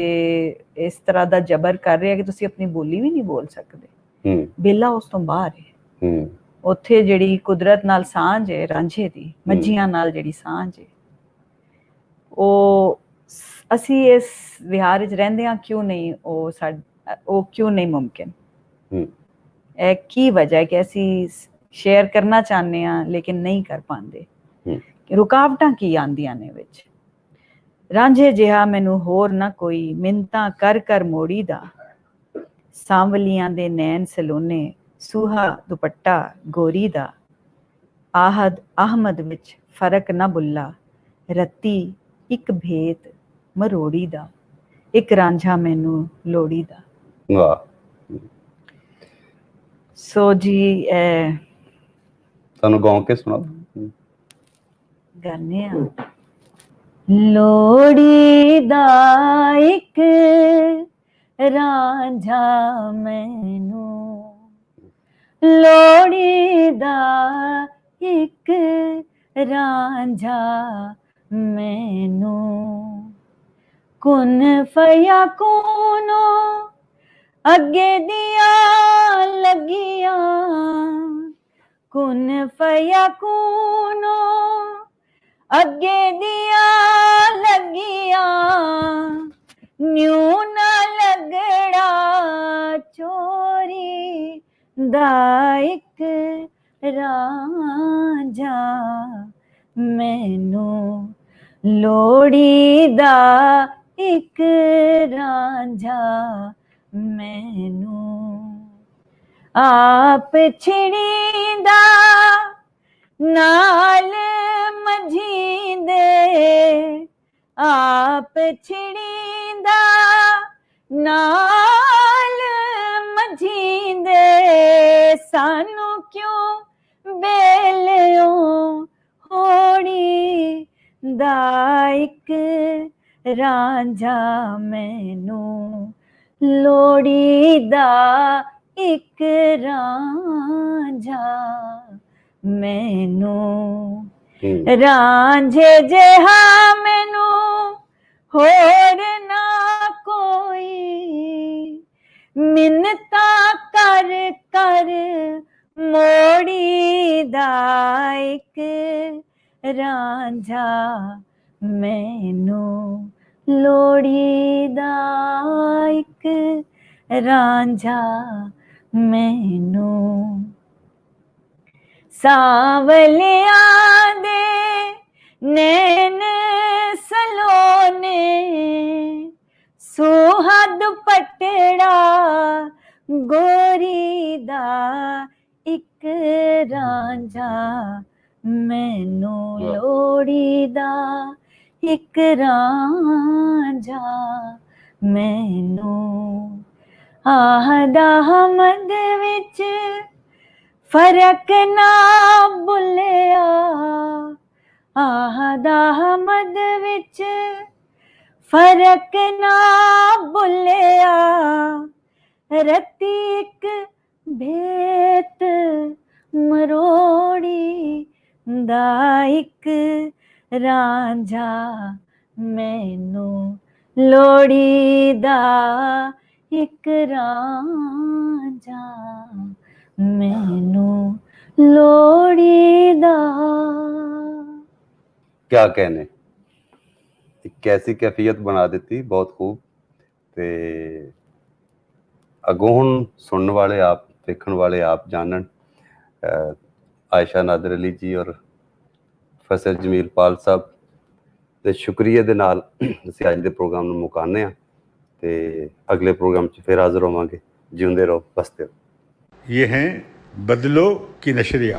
ਇਸ ਤਰ੍ਹਾਂ ਦਾ ਜਬਰ ਕਰ ਰਿਹਾ ਕਿ ਤੁਸੀਂ ਆਪਣੀ ਬੋਲੀ ਵੀ ਨਹੀਂ ਬੋਲ ਸਕਦੇ, ਬੇਲਾ ਉਸ ਤੋਂ ਬਾਹਰ ਹੈ। ਉੱਥੇ ਜਿਹੜੀ ਕੁਦਰਤ ਨਾਲ ਸਾਂਝ ਹੈ ਰਾਂਝੇ ਦੀ, ਮੱਝੀਆਂ ਨਾਲ ਜਿਹੜੀ ਸਾਂਝ ਹੈ, ਉਹ ਅਸੀਂ ਇਸ ਵਿਹਾਰ ਵਿੱਚ ਰਹਿੰਦੇ ਹਾਂ ਕਿਉਂ ਨਹੀਂ, ਉਹ ਕਿਉਂ ਨਹੀਂ ਮੁਮਕਿਨ। ਇਹ ਕੀ ਵਜ੍ਹਾ ਹੈ ਕਿ ਅਸੀਂ ਸ਼ੇਅਰ ਕਰਨਾ ਚਾਹੁੰਦੇ ਹਾਂ ਲੇਕਿਨ ਨਹੀਂ ਕਰ ਪਾਉਂਦੇ, ਰੁਕਾਵਟਾਂ ਕੀ ਆਉਂਦੀਆਂ ਨੇ ਵਿੱਚ। ਰਾਂਝੇ ਜਿਹਾ ਮੈਨੂੰ ਹੋਰ ਨਾ ਕੋਈ, ਮਿੰਨਤਾਂ ਕਰ ਕਰ ਮੋੜੀ ਦਾ, ਸਾਂਵਲੀਆਂ ਦੇ ਨੈਣ ਸਲੋਨੇ, ਸੂਹਾ ਦੁਪੱਟਾ ਗੋਰੀ ਦਾ। ਆਹਦ ਅਹਮਦ ਵਿੱਚ ਫਰਕ ਨਾ ਬੁੱਲਾ, ਰੱਤੀ ਇੱਕ ਭੇਤ ਮਰੋੜੀ ਦਾ, ਇੱਕ ਰਾਂਝਾ ਮੈਨੂੰ ਲੋੜੀ ਦਾ। ਵਾਹ। ਸੋ ਜੀ ਤੁਹਾਨੂੰ ਗਾਉਂ ਕੇ ਸੁਣਾ ਗਾਣੇ ਆ। ਲੋੜੀ ਦਾ ਇੱਕ ਰਾਂਝਾ ਮੈਨੂੰ, ਲੋੜੀ ਦਾ ਇੱਕ ਰਾਂਝਾ ਮੈਨੂੰ ਕੁਨ ਫਇਆ ਕੋਨੋ ਅੱਗੇ ਦੀਆਂ ਲੱਗੀਆਂ ਕੁਨ ਫਇਆ ਕੋਨੋ ਅੱਗੇ ਦੀਆਂ ਲੱਗੀਆਂ ਨਿਉ ਨਾ ਲੱਗੜਾ ਚੋਰੀ ਦਾ ਇੱਕ ਰਾਂਝਾ ਮੈਨੂੰ ਲੋੜੀ ਦਾ ਇੱਕ ਰਾਂਝਾ ਮੈਨੂੰ ਆਪ ਛਿੜੀਂਦਾ ਨਾਲ ਮਝੀਂਦੇ ਆਪ ਛਿੜੀਂਦਾ ਨਾਲ ਮਝੀਂਦੇ ਸਾਨੂੰ ਕਿਉਂ ਬੇਲਿਓ ਹੋੜੀ ਦਾ ਇੱਕ ਰਾਂਝਾ ਮੈਨੂੰ ਲੋੜੀ ਦਾ ਇੱਕ ਰਾਂਝਾ ਮੈਨੂੰ ਰਾਂਝੇ ਜਿਹਾ ਮੈਨੂੰ ਹੋਰ ਨਾ ਕੋਈ ਮਿੰਨਤਾਂ ਕਰ ਕਰ ਮੋੜੀ ਦਾ ਇੱਕ ਰਾਂਝਾ ਮੈਨੂੰ ਲੋੜੀ ਦਾ ਇੱਕ ਰਾਂਝਾ ਮੈਨੂੰ ਸਾਵਲਿਆਂ ਦੇ ਨੈਣ ਸਲੋਨੇ ਸੋਹਾ ਦੁਪੱਟੜਾ ਗੋਰੀ ਦਾ ਇੱਕ ਰਾਂਝਾ ਮੈਨੂੰ ਲੋੜੀ ਦਾ ਇੱਕ ਰਾਂਝਾ ਮੈਨੂੰ ਆਹਦਾ ਹਮਦ ਵਿੱਚ ਫਰਕ ਨਾ ਭੁੱਲਿਆ ਆਹਦਾ ਹਮਦ ਵਿੱਚ ਫਰਕ ਨਾ ਭੁੱਲਿਆ ਰਤੀ ਇੱਕ ਭੇਤ ਮਰੋੜੀ ਦਾ ਇੱਕ ਰਾਂਝਾ ਮੈਨੂੰ ਲੋੜੀ ਦਾ ਇੱਕ ਰਾਂਝਾ ਮੈਨੂੰ ਲੋੜੀ ਦਾ क्या कहने, कैसी कैफियत बना देती, बहुत खूब। ते अगों हुण सुनने वाले आप, देखने वाले आप जानन आयशा नादर अली जी और प्रोफैसर जमील पाल साहब ਦੇ ਸ਼ੁਕਰੀਏ ਦੇ ਨਾਲ ਅਸੀਂ ਅੱਜ ਦੇ ਪ੍ਰੋਗਰਾਮ ਨੂੰ ਮੁਕਾਉਂਦੇ ਹਾਂ ਤੇ ਅਗਲੇ ਪ੍ਰੋਗਰਾਮ 'ਚ ਫਿਰ ਹਾਜ਼ਰ ਹੋਵਾਂਗੇ। ਜਿਉਂਦੇ ਰਹੋ, ਬਸਤੇ ਰਹੋ। ये हैं बदलो की नशरियात।